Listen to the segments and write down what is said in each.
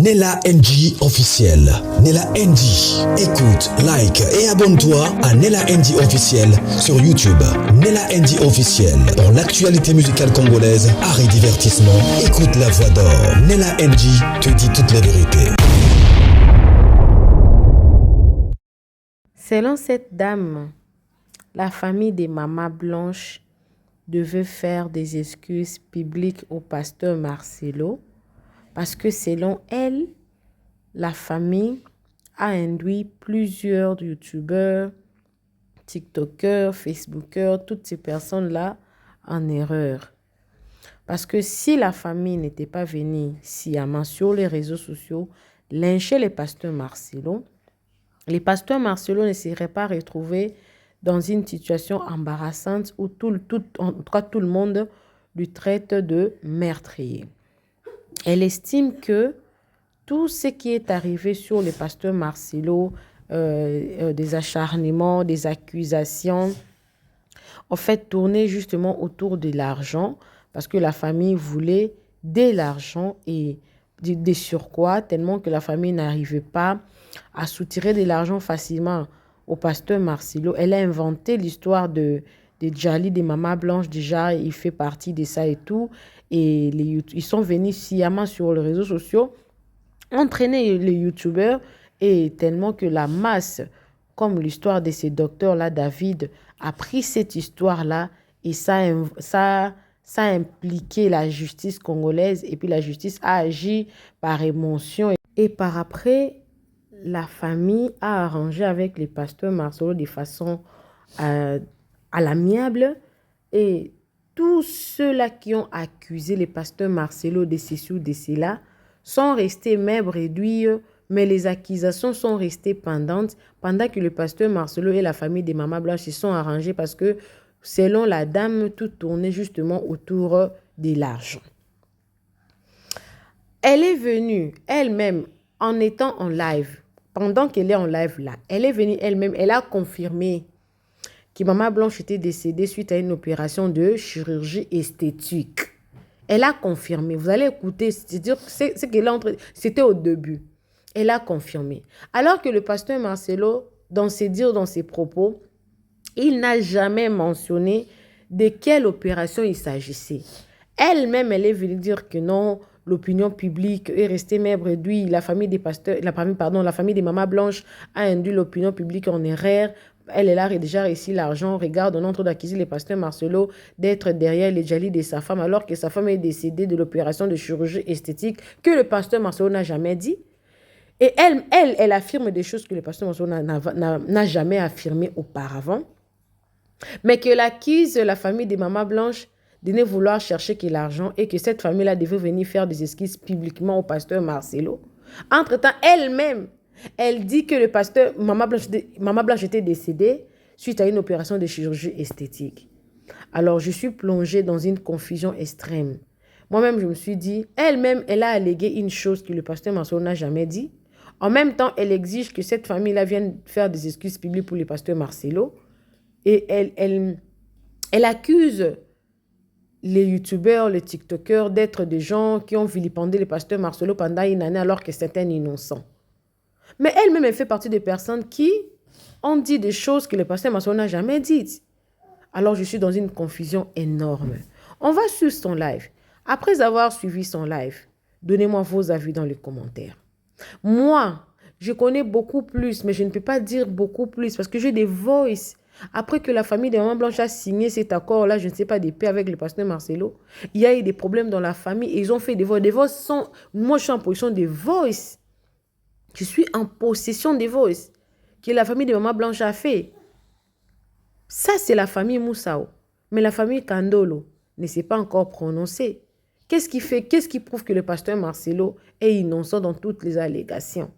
Nella NG officiel. Nella NG. Écoute, like et abonne-toi à Nella NG officiel sur YouTube. Nella NG officiel. Pour l'actualité musicale congolaise, art et divertissement, écoute la voix d'or. Nella NG te dit toute la vérité. Selon cette dame, la famille des Mamas Blanches devait faire des excuses publiques au pasteur Marcelo parce que selon elle, la famille a induit plusieurs youtubeurs, tiktokers, facebookers, toutes ces personnes-là en erreur. Parce que si la famille n'était pas venue sciemment sur les réseaux sociaux lyncher les pasteurs Marcelo, les pasteurs Marcelo ne seraient pas retrouvés dans une situation embarrassante où tout le monde lui traite de meurtrier. Elle estime que tout ce qui est arrivé sur le pasteur Marcelo, des acharnements, des accusations, en fait tournait justement autour de l'argent parce que la famille voulait de l'argent et des surcroît tellement que la famille n'arrivait pas à soutirer de l'argent facilement au pasteur Marcelo. Elle a inventé l'histoire de Djali, des Mamas Blanches. Déjà, il fait partie de ça et tout. Et ils sont venus sciemment sur les réseaux sociaux entraîner les youtubeurs et tellement que la masse, comme l'histoire de ces docteurs-là, David, a pris cette histoire-là et ça a impliqué la justice congolaise et puis la justice a agi par émotion. Et par après, la famille a arrangé avec les pasteurs Marcelo de façon à l'amiable et tous ceux-là qui ont accusé les pasteurs Marcelo de ceci ou de cela sont restés même réduits, mais les accusations sont restées pendantes pendant que le pasteur Marcelo et la famille des Mamas Blanches se sont arrangés parce que selon la dame, tout tournait justement autour de l'argent. Elle est venue elle-même en étant en live. Pendant qu'elle est en live là, elle est venue elle-même, elle a confirmé que Maman Blanche était décédée suite à une opération de chirurgie esthétique. Elle a confirmé. Vous allez écouter, c'est-à-dire ce qu'elle a entre, c'était au début. Elle a confirmé. Alors que le pasteur Marcelo, dans ses dires, dans ses propos, il n'a jamais mentionné de quelle opération il s'agissait. Elle-même, elle est venue dire que non, l'opinion publique est restée même réduite. La famille des Mamas Blanches a induit l'opinion publique en erreur. Elle a déjà réussi l'argent. Regarde, on est en train d'accuser le pasteur Marcelo d'être derrière les Djali de sa femme, alors que sa femme est décédée de l'opération de chirurgie esthétique que le pasteur Marcelo n'a jamais dit. Et elle affirme des choses que le pasteur Marcelo n'a jamais affirmées auparavant. Mais qu'elle accuse la famille des Mamas Blanches de ne vouloir chercher que l'argent et que cette famille-là devait venir faire des excuses publiquement au pasteur Marcelo. Entre-temps, elle-même, elle dit que le pasteur Maman Blanche était décédée suite à une opération de chirurgie esthétique. Alors, je suis plongée dans une confusion extrême. Moi-même, je me suis dit, elle-même, elle a allégué une chose que le pasteur Marcelo n'a jamais dit. En même temps, elle exige que cette famille-là vienne faire des excuses publiques pour le pasteur Marcelo. Et elle accuse les youtubeurs, les tiktokers d'être des gens qui ont vilipendé le pasteur Marcelo pendant une année alors que c'est un innocent. Mais elle-même, elle fait partie des personnes qui ont dit des choses que le pasteur Marcelo n'a jamais dites. Alors, je suis dans une confusion énorme. On va suivre son live. Après avoir suivi son live, donnez-moi vos avis dans les commentaires. Moi, je connais beaucoup plus, mais je ne peux pas dire beaucoup plus parce que j'ai des voices. Après que la famille des Mamas Blanches a signé cet accord-là, je ne sais pas, des paix avec le pasteur Marcelo, il y a eu des problèmes dans la famille et ils ont fait des voix. Des voix sont... Moi, je suis en position des voices. Je suis en possession des voices que la famille des Mamas Blanches a fait. Ça, c'est la famille Moussao. Mais la famille Kandolo ne s'est pas encore prononcée. Qu'est-ce qui prouve que le pasteur Marcelo est innocent dans toutes les allégations?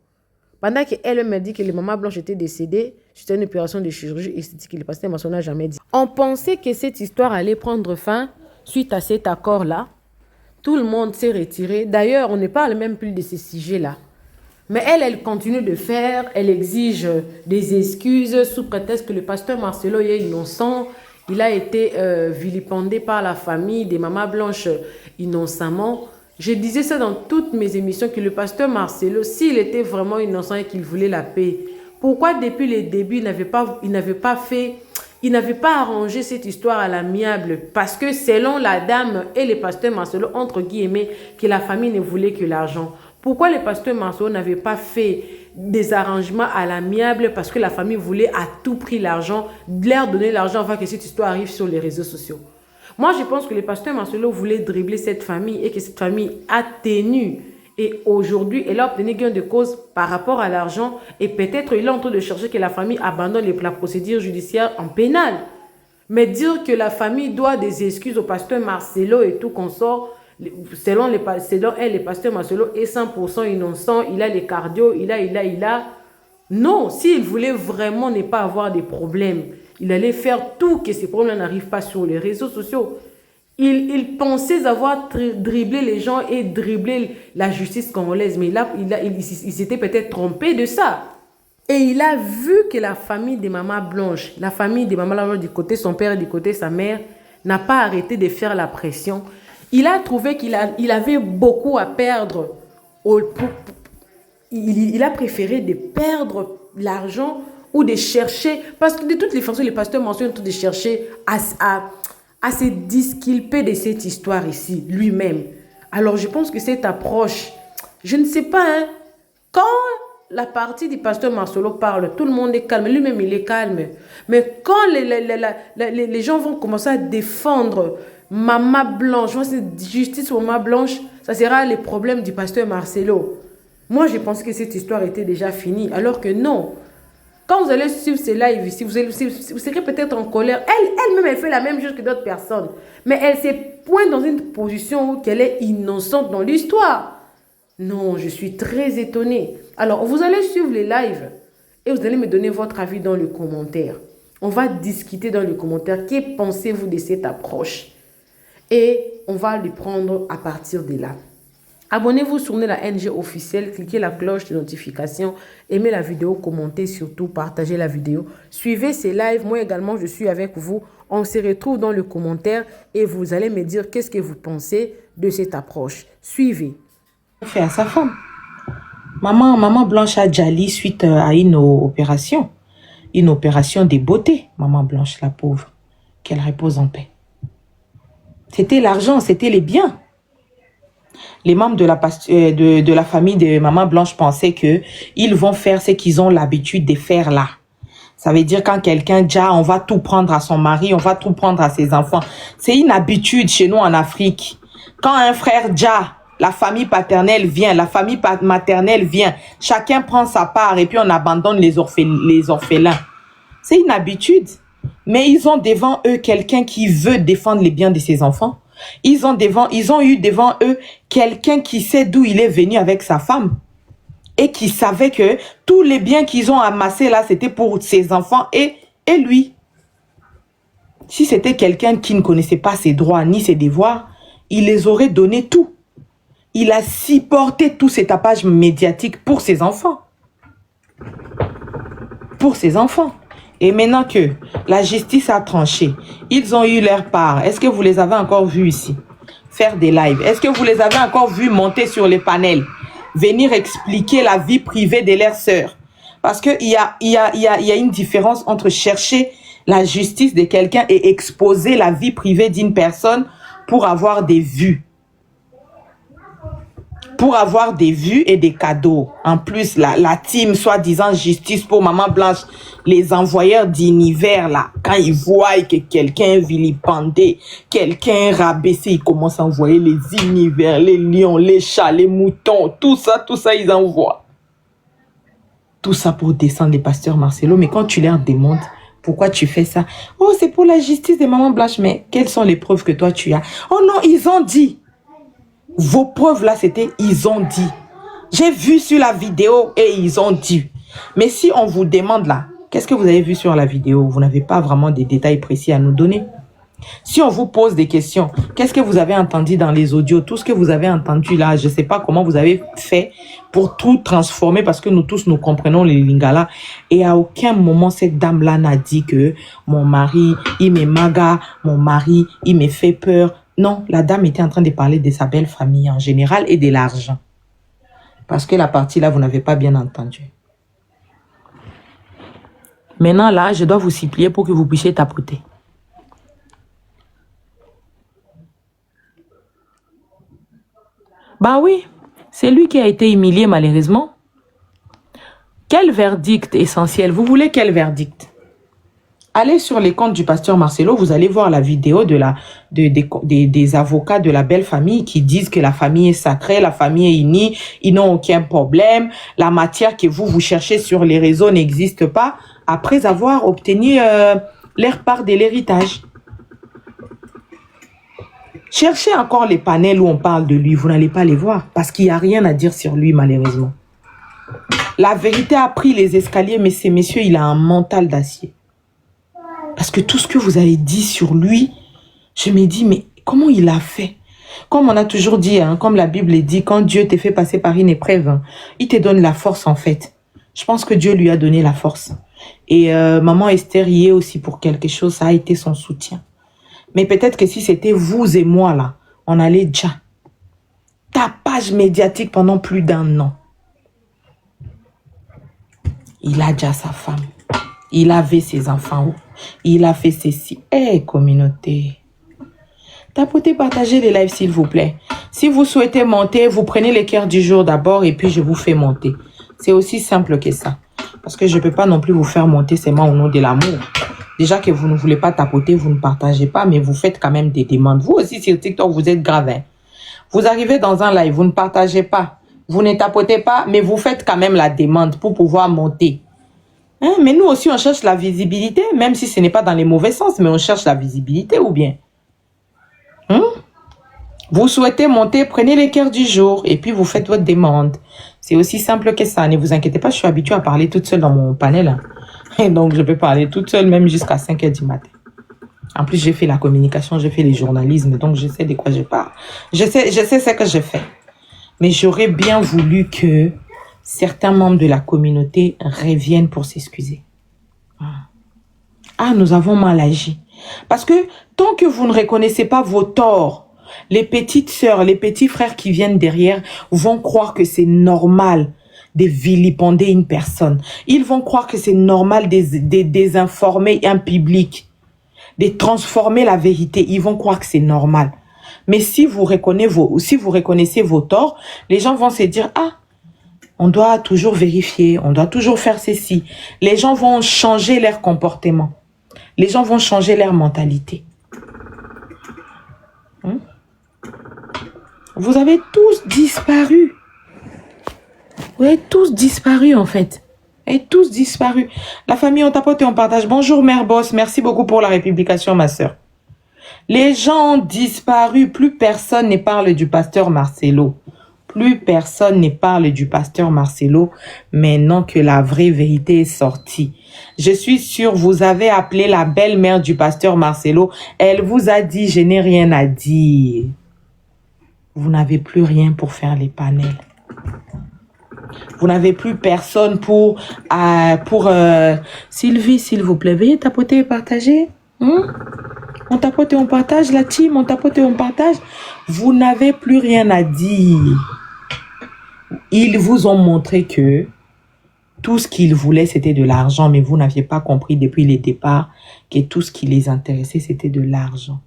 Pendant qu'elle me dit que les Mamas Blanches étaient décédées suite à une opération de chirurgie esthétique que le pasteur Marcelo n'a jamais dit. On pensait que cette histoire allait prendre fin suite à cet accord-là. Tout le monde s'est retiré. D'ailleurs, on ne parle même plus de ces sujets-là. Mais elle continue de faire. Elle exige des excuses sous prétexte que le pasteur Marcelo est innocent. Il a été vilipendé par la famille des Mamas Blanches innocemment. Je disais ça dans toutes mes émissions, que le pasteur Marcelo, s'il était vraiment innocent et qu'il voulait la paix, pourquoi depuis les débuts, il n'avait pas arrangé cette histoire à l'amiable? Parce que selon la dame et le pasteur Marcelo, entre guillemets, que la famille ne voulait que l'argent. Pourquoi le pasteur Marcelo n'avait pas fait des arrangements à l'amiable? Parce que la famille voulait à tout prix l'argent, leur donner l'argent avant que cette histoire arrive sur les réseaux sociaux. Moi, je pense que le pasteur Marcelo voulait dribbler cette famille et que cette famille a tenu. Et aujourd'hui, elle a obtenu gain de cause par rapport à l'argent. Et peut-être il est en train de chercher que la famille abandonne la procédure judiciaire en pénal. Mais dire que la famille doit des excuses au pasteur Marcelo et tout consort, selon elle, le pasteur Marcelo est 100% innocent, il a les cardio, il a. Non, s'il voulait vraiment ne pas avoir de problèmes, il allait faire tout que ces problèmes n'arrivent pas sur les réseaux sociaux. Il pensait avoir dribblé les gens et dribblé la justice congolaise, mais il s'était peut-être trompé de ça. Et il a vu que la famille de Maman Blanche, la famille de Maman Blanche du côté son père et du côté sa mère, n'a pas arrêté de faire la pression. Il a trouvé qu'il avait beaucoup à perdre. Il a préféré de perdre l'argent ou de chercher, parce que de toutes les façons, les pasteurs mentionnent de chercher à se disculper de cette histoire ici, lui-même. Alors, je pense que cette approche, je ne sais pas, hein, quand la partie du pasteur Marcelo parle, tout le monde est calme, lui-même il est calme. Mais quand les gens vont commencer à défendre Maman Blanche, c'est justice pour Maman Blanche, ça sera les problèmes du pasteur Marcelo. Moi, je pense que cette histoire était déjà finie, alors que non. Quand vous allez suivre ces lives ici, vous serez peut-être en colère. Elle-même, elle fait la même chose que d'autres personnes. Mais elle se pointe dans une position où elle est innocente dans l'histoire. Non, je suis très étonnée. Alors, vous allez suivre les lives et vous allez me donner votre avis dans les commentaires. On va discuter dans les commentaires. Que pensez-vous de cette approche? Et on va les prendre à partir de là. Abonnez-vous sur la NG officielle, cliquez la cloche de notification, aimez la vidéo, commentez surtout, partagez la vidéo. Suivez ces lives, moi également je suis avec vous. On se retrouve dans le commentaire et vous allez me dire qu'est-ce que vous pensez de cette approche. Suivez. Fait à sa femme. Maman Blanche a Djali suite à une opération de beauté. Maman Blanche, la pauvre, qu'elle repose en paix. C'était l'argent, c'était les biens. Les membres de la famille de Maman Blanche pensaient que ils vont faire ce qu'ils ont l'habitude de faire là. Ça veut dire quand quelqu'un dit on va tout prendre à son mari, on va tout prendre à ses enfants. C'est une habitude chez nous en Afrique. Quand un frère dit la famille paternelle vient, la famille maternelle vient, chacun prend sa part et puis on abandonne les orphelins. C'est une habitude. Mais ils ont devant eux quelqu'un qui veut défendre les biens de ses enfants. Ils ont eu devant eux quelqu'un qui sait d'où il est venu avec sa femme et qui savait que tous les biens qu'ils ont amassés là, c'était pour ses enfants et lui. Si c'était quelqu'un qui ne connaissait pas ses droits ni ses devoirs, il les aurait donné tout. Il a supporté tout cet tapage médiatique pour ses enfants. Pour ses enfants. Et maintenant que la justice a tranché, ils ont eu leur part. Est-ce que vous les avez encore vus ici faire des lives? Est-ce que vous les avez encore vus monter sur les panels, venir expliquer la vie privée de leurs sœurs? Parce qu'il y a une différence entre chercher la justice de quelqu'un et exposer la vie privée d'une personne pour avoir des vues. Pour avoir des vues et des cadeaux. En plus, la team, soi-disant justice pour Maman Blanche, les envoyeurs d'univers, là, quand ils voient que quelqu'un est vilipendé, quelqu'un est rabaissé, ils commencent à envoyer les univers, les lions, les chats, les moutons, tout ça, ils envoient. Tout ça pour descendre les pasteurs Marcelo. Mais quand tu leur demandes pourquoi tu fais ça, oh, c'est pour la justice de Maman Blanche. Mais quelles sont les preuves que toi tu as? Oh non, ils ont dit. Vos preuves là, c'était ils ont dit. J'ai vu sur la vidéo et ils ont dit. Mais si on vous demande là, qu'est-ce que vous avez vu sur la vidéo? Vous n'avez pas vraiment des détails précis à nous donner. Si on vous pose des questions, qu'est-ce que vous avez entendu dans les audios? Tout ce que vous avez entendu là, je ne sais pas comment vous avez fait pour tout transformer parce que nous tous, nous comprenons les lingala. Et à aucun moment, cette dame-là n'a dit que mon mari, il me maga, mon mari, il me fait peur. Non, la dame était en train de parler de sa belle famille en général et de l'argent. Parce que la partie là, vous n'avez pas bien entendu. Maintenant là, je dois vous supplier pour que vous puissiez tapoter. Bah oui, c'est lui qui a été humilié malheureusement. Quel verdict essentiel? Vous voulez quel verdict? Allez sur les comptes du pasteur Marcelo, vous allez voir la vidéo des avocats de la belle famille qui disent que la famille est sacrée, la famille est unie, ils n'ont aucun problème, la matière que vous cherchez sur les réseaux n'existe pas, après avoir obtenu leur part de l'héritage. Cherchez encore les panels où on parle de lui, vous n'allez pas les voir, parce qu'il n'y a rien à dire sur lui malheureusement. La vérité a pris les escaliers, mais ce monsieur, il a un mental d'acier. Parce que tout ce que vous avez dit sur lui, je me dis, mais comment il a fait? Comme on a toujours dit, hein, comme la Bible dit, quand Dieu te fait passer par une épreuve, hein, il te donne la force en fait. Je pense que Dieu lui a donné la force. Et maman Esther y est aussi pour quelque chose, ça a été son soutien. Mais peut-être que si c'était vous et moi là, on allait déjà. Tapage médiatique pendant plus d'1 an. Il a déjà sa femme. Il avait ses enfants. Il a fait ceci. Communauté. Tapotez, partagez les lives s'il vous plaît. Si vous souhaitez monter, vous prenez les cœurs du jour d'abord et puis je vous fais monter. C'est aussi simple que ça. Parce que je ne peux pas non plus vous faire monter seulement au nom de l'amour. Déjà que vous ne voulez pas tapoter, vous ne partagez pas, mais vous faites quand même des demandes. Vous aussi sur TikTok, vous êtes grave. Hein? Vous arrivez dans un live, vous ne partagez pas. Vous ne tapotez pas, mais vous faites quand même la demande pour pouvoir monter. Hein? Mais nous aussi, on cherche la visibilité, même si ce n'est pas dans les mauvais sens, mais on cherche la visibilité ou bien. Hein? Vous souhaitez monter, prenez les cœurs du jour et puis vous faites votre demande. C'est aussi simple que ça. Ne vous inquiétez pas, je suis habituée à parler toute seule dans mon panel. Hein. Et donc, je peux parler toute seule même jusqu'à 5 h du matin. En plus, j'ai fait la communication, j'ai fait le journalisme, donc je sais de quoi je parle. Je sais ce que je fais. Mais j'aurais bien voulu que certains membres de la communauté reviennent pour s'excuser. Ah, nous avons mal agi. Parce que tant que vous ne reconnaissez pas vos torts, les petites sœurs, les petits frères qui viennent derrière vont croire que c'est normal de vilipender une personne. Ils vont croire que c'est normal de désinformer un public, de transformer la vérité. Ils vont croire que c'est normal. Mais si vous reconnaissez vos torts, les gens vont se dire, ah, on doit toujours vérifier, on doit toujours faire ceci. Les gens vont changer leur comportement. Les gens vont changer leur mentalité. Vous avez tous disparu. Vous avez tous disparu en fait. Vous avez tous disparu. La famille, on tapote et on partage. Bonjour Mère Boss, merci beaucoup pour la républication ma soeur. Les gens ont disparu. Plus personne ne parle du pasteur Marcelo. Plus personne ne parle du pasteur Marcelo maintenant que la vraie vérité est sortie. Je suis sûre, vous avez appelé la belle-mère du pasteur Marcelo. Elle vous a dit, je n'ai rien à dire. Vous n'avez plus rien pour faire les panels. Vous n'avez plus personne pour Sylvie, s'il vous plaît, veuillez tapoter et partager. On tapote et on partage, la team, on tapote et on partage. Vous n'avez plus rien à dire. Ils vous ont montré que tout ce qu'ils voulaient, c'était de l'argent, mais vous n'aviez pas compris depuis le départ que tout ce qui les intéressait, c'était de l'argent.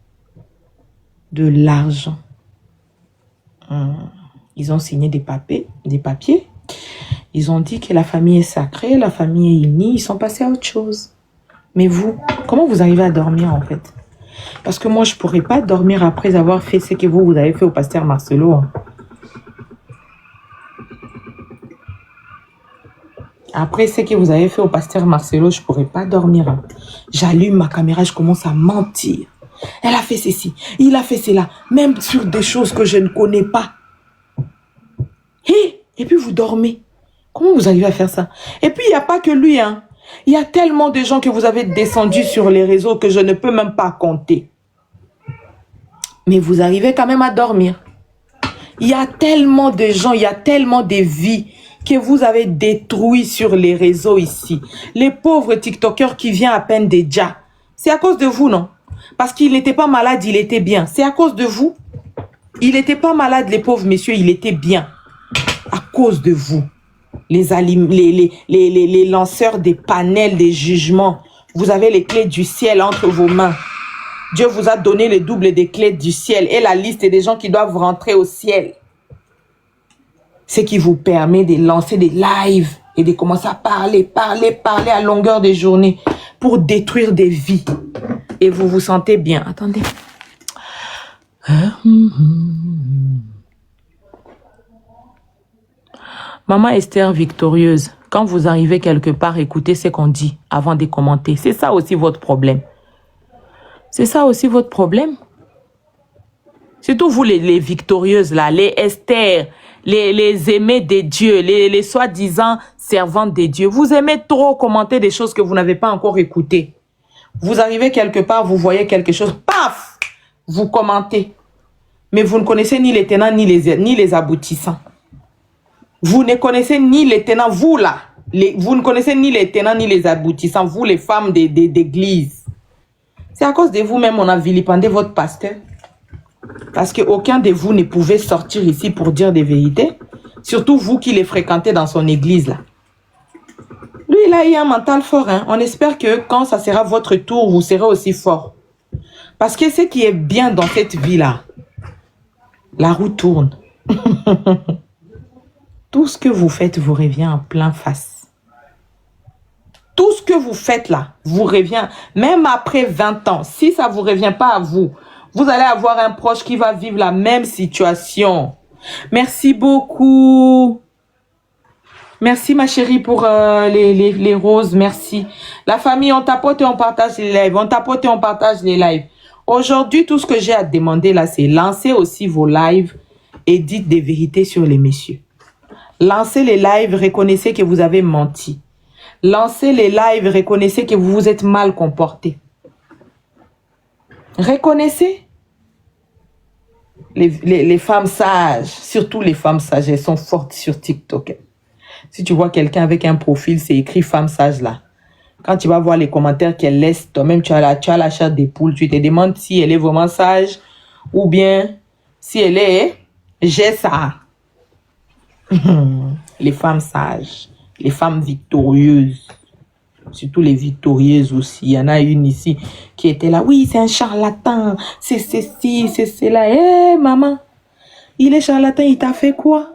De l'argent. Ils ont signé des papiers. Ils ont dit que la famille est sacrée, la famille est unie. Ils sont passés à autre chose. Mais vous, comment vous arrivez à dormir en fait? Parce que moi, je ne pourrais pas dormir après avoir fait ce que vous avez fait au pasteur Marcelo. Hein. Après ce que vous avez fait au pasteur Marcelo, je ne pourrais pas dormir. Hein. J'allume ma caméra, je commence à mentir. Elle a fait ceci, il a fait cela, même sur des choses que je ne connais pas. Et puis vous dormez. Comment vous arrivez à faire ça? Et puis il n'y a pas que lui. Hein. Il y a tellement de gens que vous avez descendus sur les réseaux que je ne peux même pas compter. Mais vous arrivez quand même à dormir. Il y a tellement de gens, il y a tellement de vies que vous avez détruit sur les réseaux ici. Les pauvres TikTokers qui viennent à peine déjà. C'est à cause de vous, non? Parce qu'il n'était pas malade, il était bien. C'est à cause de vous. Il n'était pas malade, les pauvres messieurs, il était bien. À cause de vous. Les lanceurs des panels, des jugements. Vous avez les clés du ciel entre vos mains. Dieu vous a donné le double des clés du ciel et la liste des gens qui doivent rentrer au ciel. Ce qui vous permet de lancer des lives et de commencer à parler à longueur de journée pour détruire des vies. Et vous vous sentez bien. Attendez. Maman Esther victorieuse, quand vous arrivez quelque part, écoutez ce qu'on dit avant de commenter. C'est ça aussi votre problème. C'est ça aussi votre problème. Surtout vous les victorieuses là, les Esther, les aimés des dieux, les soi-disant servantes des dieux. Vous aimez trop commenter des choses que vous n'avez pas encore écoutées. Vous arrivez quelque part, vous voyez quelque chose, paf, vous commentez. Mais vous ne connaissez ni les tenants ni les aboutissants. Vous ne connaissez ni les tenants, vous là. Vous ne connaissez ni les tenants ni les aboutissants, vous les femmes d'église. C'est à cause de vous-même on a vilipendé votre pasteur. Parce qu'aucun de vous ne pouvait sortir ici pour dire des vérités. Surtout vous qui les fréquentez dans son église là. Lui, il a eu un mental fort. Hein. On espère que quand ça sera votre tour, vous serez aussi fort. Parce que ce qui est bien dans cette vie-là, la roue tourne. Tout ce que vous faites vous revient en plein face. Tout ce que vous faites là, vous revient, même après 20 ans, si ça ne vous revient pas à vous, vous allez avoir un proche qui va vivre la même situation. Merci beaucoup. Merci ma chérie pour les roses, merci. La famille, on tapote et on partage les lives. On tapote et on partage les lives. Aujourd'hui, tout ce que j'ai à demander là, c'est lancer aussi vos lives et dites des vérités sur les messieurs. Lancez les lives, reconnaissez que vous avez menti. Lancez les lives, reconnaissez que vous vous êtes mal comporté. Reconnaissez. Les femmes sages, surtout les femmes sages, elles sont fortes sur TikTok. Si tu vois quelqu'un avec un profil, c'est écrit femme sage là. Quand tu vas voir les commentaires qu'elle laisse, toi-même tu as la chair des poules. Tu te demandes si elle est vraiment sage ou bien si elle est j'ai ça. Les femmes sages, les femmes victorieuses, surtout les victorieuses aussi. Il y en a une ici qui était là. Oui, c'est un charlatan. C'est ceci, c'est cela. Eh, maman, il est charlatan. Il t'a fait quoi?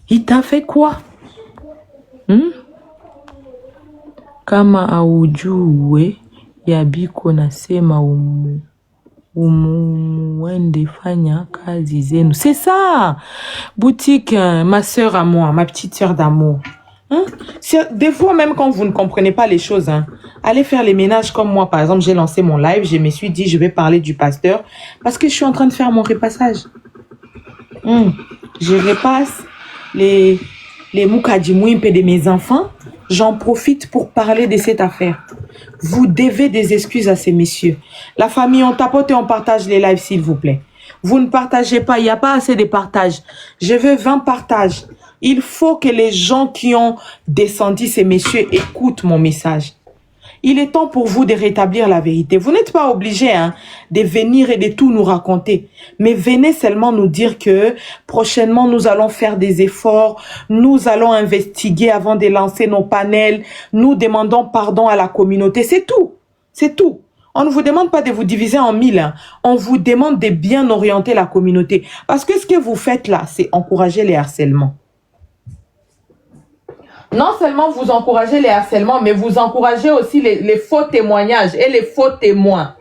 Il t'a fait quoi? Kama aujue yabiko nasema umuende fanya kazi zenu. C'est ça. Boutique, ma soeur à moi, ma petite soeur d'amour. Hein? Des fois, même quand vous ne comprenez pas les choses, hein, allez faire les ménages comme moi. Par exemple, j'ai lancé mon live, je me suis dit, je vais parler du pasteur parce que je suis en train de faire mon repassage. Je repasse les moukadjimouimpe de mes enfants. J'en profite pour parler de cette affaire. Vous devez des excuses à ces messieurs. La famille, on tapote et on partage les lives, s'il vous plaît. Vous ne partagez pas, il n'y a pas assez de partages. Je veux 20 partages. Il faut que les gens qui ont descendu ces messieurs écoutent mon message. Il est temps pour vous de rétablir la vérité. Vous n'êtes pas obligés de venir et de tout nous raconter. Mais venez seulement nous dire que prochainement, nous allons faire des efforts. Nous allons investiguer avant de lancer nos panels. Nous demandons pardon à la communauté. C'est tout. C'est tout. On ne vous demande pas de vous diviser en 1000. On vous demande de bien orienter la communauté. Parce que ce que vous faites là, c'est encourager les harcèlements. Non seulement vous encouragez les harcèlements, mais vous encouragez aussi les faux témoignages et les faux témoins.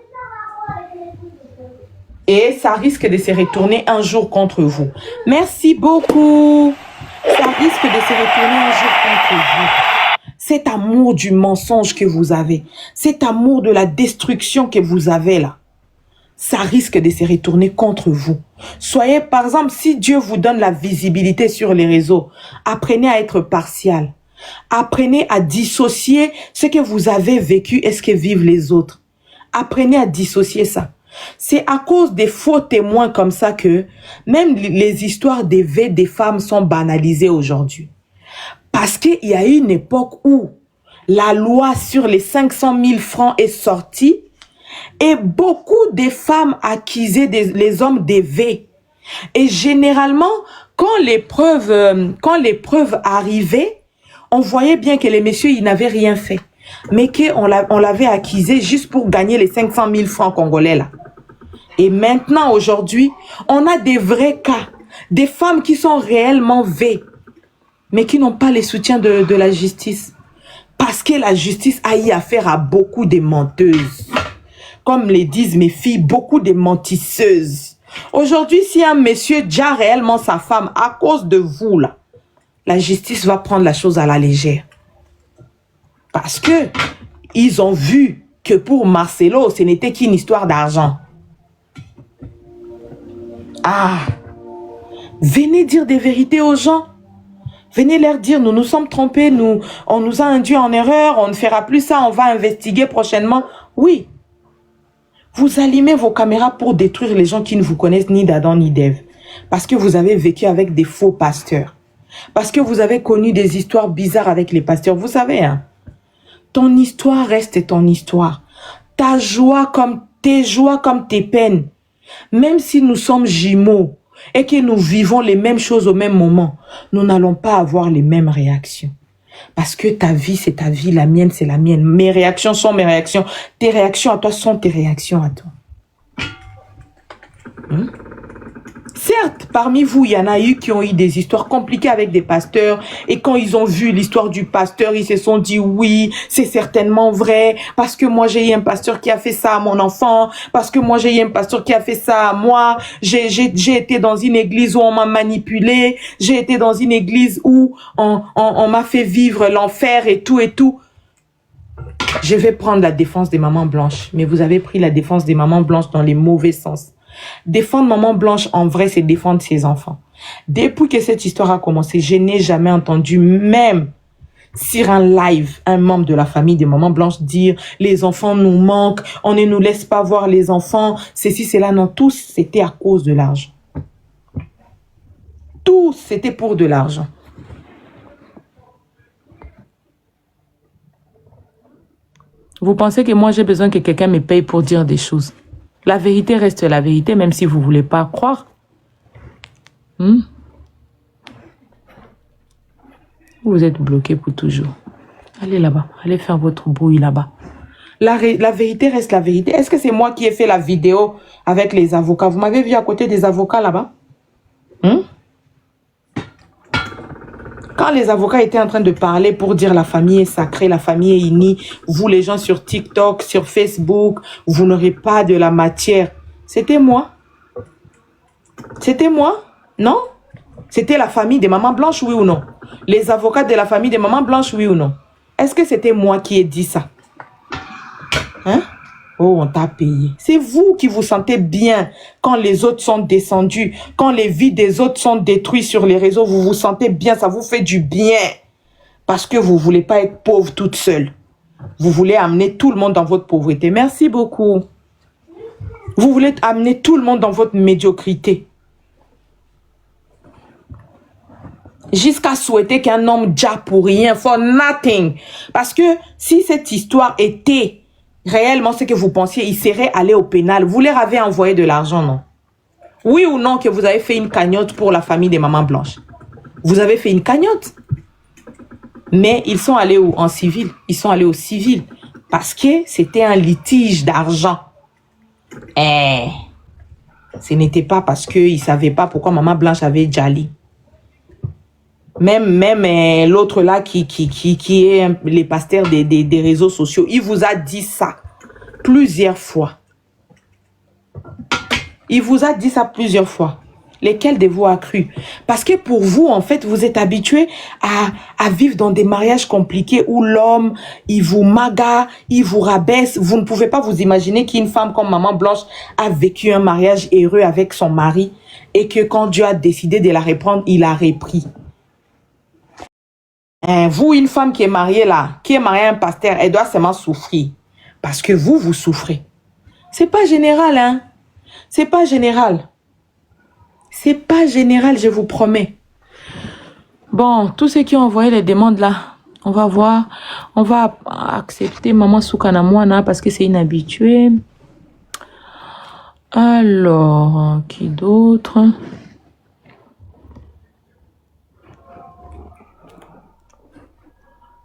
Et ça risque de se retourner un jour contre vous. Merci beaucoup. Ça risque de se retourner un jour contre vous. Cet amour du mensonge que vous avez, cet amour de la destruction que vous avez là, ça risque de se retourner contre vous. Soyez, par exemple, si Dieu vous donne la visibilité sur les réseaux, apprenez à être partial. Apprenez à dissocier ce que vous avez vécu et ce que vivent les autres. Apprenez à dissocier ça. C'est à cause des faux témoins comme ça que même les histoires des femmes sont banalisées aujourd'hui. Parce qu'il y a eu une époque où la loi sur les 500 000 francs est sortie Et beaucoup de femmes accusaient les hommes d'éveil. Et généralement, quand les preuves arrivaient, on voyait bien que les messieurs, ils n'avaient rien fait. Mais qu'on l'avait accusé juste pour gagner les 500 000 francs congolais là. Et maintenant, aujourd'hui, on a des vrais cas. Des femmes qui sont réellement V, mais qui n'ont pas les soutiens de la justice. Parce que la justice a eu affaire à beaucoup de menteuses. Comme les disent mes filles, beaucoup de mentisseuses. Aujourd'hui, si un monsieur déjà réellement sa femme à cause de vous, là, la justice va prendre la chose à la légère. Parce que ils ont vu que pour Marcelo, ce n'était qu'une histoire d'argent. Ah, venez dire des vérités aux gens. Venez leur dire, nous nous sommes trompés, on nous a induits en erreur, on ne fera plus ça, on va investiguer prochainement. Oui. Vous allumez vos caméras pour détruire les gens qui ne vous connaissent ni d'Adam ni d'Ève. Parce que vous avez vécu avec des faux pasteurs. Parce que vous avez connu des histoires bizarres avec les pasteurs. Vous savez, hein, ton histoire reste ton histoire. Ta joie comme tes peines. Même si nous sommes jumeaux et que nous vivons les mêmes choses au même moment, nous n'allons pas avoir les mêmes réactions. Parce que ta vie, c'est ta vie, la mienne, c'est la mienne. Mes réactions sont mes réactions. Tes réactions à toi sont tes réactions à toi. Certes, parmi vous, il y en a eu qui ont eu des histoires compliquées avec des pasteurs. Et quand ils ont vu l'histoire du pasteur, ils se sont dit oui, c'est certainement vrai. Parce que moi, j'ai eu un pasteur qui a fait ça à mon enfant. Parce que moi, j'ai eu un pasteur qui a fait ça à moi. J'ai été dans une église où on m'a manipulé. J'ai été dans une église où on m'a fait vivre l'enfer et tout et tout. Je vais prendre la défense des mamans blanches. Mais vous avez pris la défense des mamans blanches dans les mauvais sens. Défendre maman blanche, en vrai, c'est défendre ses enfants. Depuis que cette histoire a commencé, je n'ai jamais entendu, même sur un live, un membre de la famille des mamans blanches dire « Les enfants nous manquent, on ne nous laisse pas voir les enfants, ceci, cela. » Non, tous, c'était à cause de l'argent. Tous, c'était pour de l'argent. Vous pensez que moi, j'ai besoin que quelqu'un me paye pour dire des choses? La vérité reste la vérité, même si vous ne voulez pas croire. Vous êtes bloqué pour toujours. Allez là-bas. Allez faire votre bruit là-bas. La vérité reste la vérité. Est-ce que c'est moi qui ai fait la vidéo avec les avocats? Vous m'avez vu à côté des avocats là-bas? Quand les avocats étaient en train de parler pour dire la famille est sacrée, la famille est unie, vous les gens sur TikTok, sur Facebook, vous n'aurez pas de la matière. C'était moi. C'était moi? Non? C'était la famille des mamans blanches, oui ou non? Les avocats de la famille des mamans blanches, oui ou non? Est-ce que c'était moi qui ai dit ça? Hein? Oh, on t'a payé. C'est vous qui vous sentez bien quand les autres sont descendus, quand les vies des autres sont détruites sur les réseaux, vous vous sentez bien, ça vous fait du bien. Parce que vous ne voulez pas être pauvre toute seule. Vous voulez amener tout le monde dans votre pauvreté. Merci beaucoup. Vous voulez amener tout le monde dans votre médiocrité. Jusqu'à souhaiter qu'un homme déjà pour rien, for nothing. Parce que si cette histoire était réellement ce que vous pensiez, il serait allé au pénal. Vous leur avez envoyé de l'argent, non? Oui ou non que vous avez fait une cagnotte pour la famille des mamans blanches? Vous avez fait une cagnotte. Mais ils sont allés où? En civil. Ils sont allés au civil. Parce que c'était un litige d'argent. Ce n'était pas parce qu'ils ne savaient pas pourquoi maman blanche avait Djali. Même l'autre là qui est les pasteurs des réseaux sociaux, il vous a dit ça plusieurs fois. Il vous a dit ça plusieurs fois. Lesquels de vous a cru? Parce que pour vous, en fait, vous êtes habitués à vivre dans des mariages compliqués où l'homme, il vous maga, il vous rabaisse. Vous ne pouvez pas vous imaginer qu'une femme comme maman blanche a vécu un mariage heureux avec son mari et que quand Dieu a décidé de la reprendre, il a repris. Vous, une femme qui est mariée là, qui est mariée à un pasteur, elle doit seulement souffrir. Parce que vous souffrez. C'est pas général, hein. C'est pas général. C'est pas général, je vous promets. Bon, tous ceux qui ont envoyé les demandes là, on va voir. On va accepter Maman Soukanamouana parce que c'est inhabitué. Alors, qui d'autre?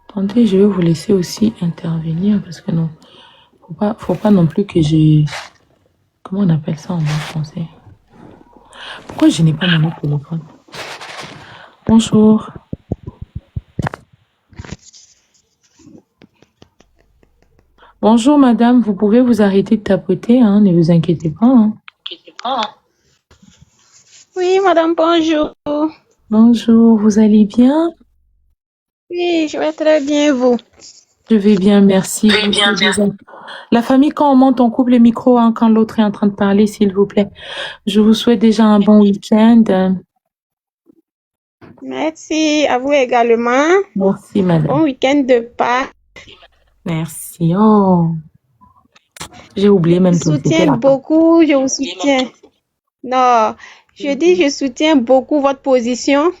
Attendez, je vais vous laisser aussi intervenir parce que non, faut pas non plus que j'ai... Comment on appelle ça en bon français? Pourquoi je n'ai pas mon autre téléphone? Bonjour. Bonjour madame, vous pouvez vous arrêter de tapoter, hein, ne vous inquiétez pas. Hein. Oui, madame, bonjour. Bonjour, vous allez bien? Oui, je vais très bien, vous. Je vais bien, merci. La famille, quand on monte, on coupe le micro hein, quand l'autre est en train de parler, s'il vous plaît. Je vous souhaite déjà un bon week-end. Merci à vous également. Merci madame. Bon week-end de Pâques. Merci. Oh, j'ai oublié même Je que vous c'était soutiens là. beaucoup, je vous soutiens. Non, je dis je soutiens beaucoup votre position.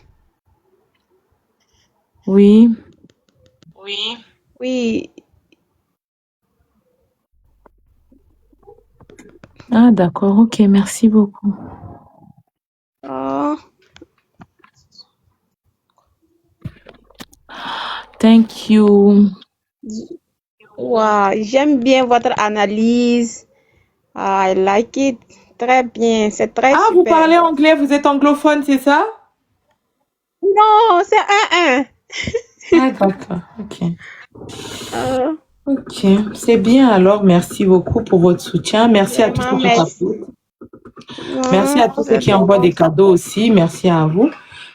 Oui. Oui, Ah d'accord, ok, merci beaucoup. oh, Thank you. wow, j'aime bien votre analyse. I like it. Très bien, c'est très Ah, super. vous parlez anglais, vous êtes anglophone, c'est ça? Non, c'est un. Ah d'accord, ok. Oh, Ok, c'est bien alors, merci beaucoup pour votre soutien. Merci à tous ceux vraiment, qui merci. t'applaudissent. Merci à tous ceux C'est qui envoient des cadeaux aussi, merci à vous.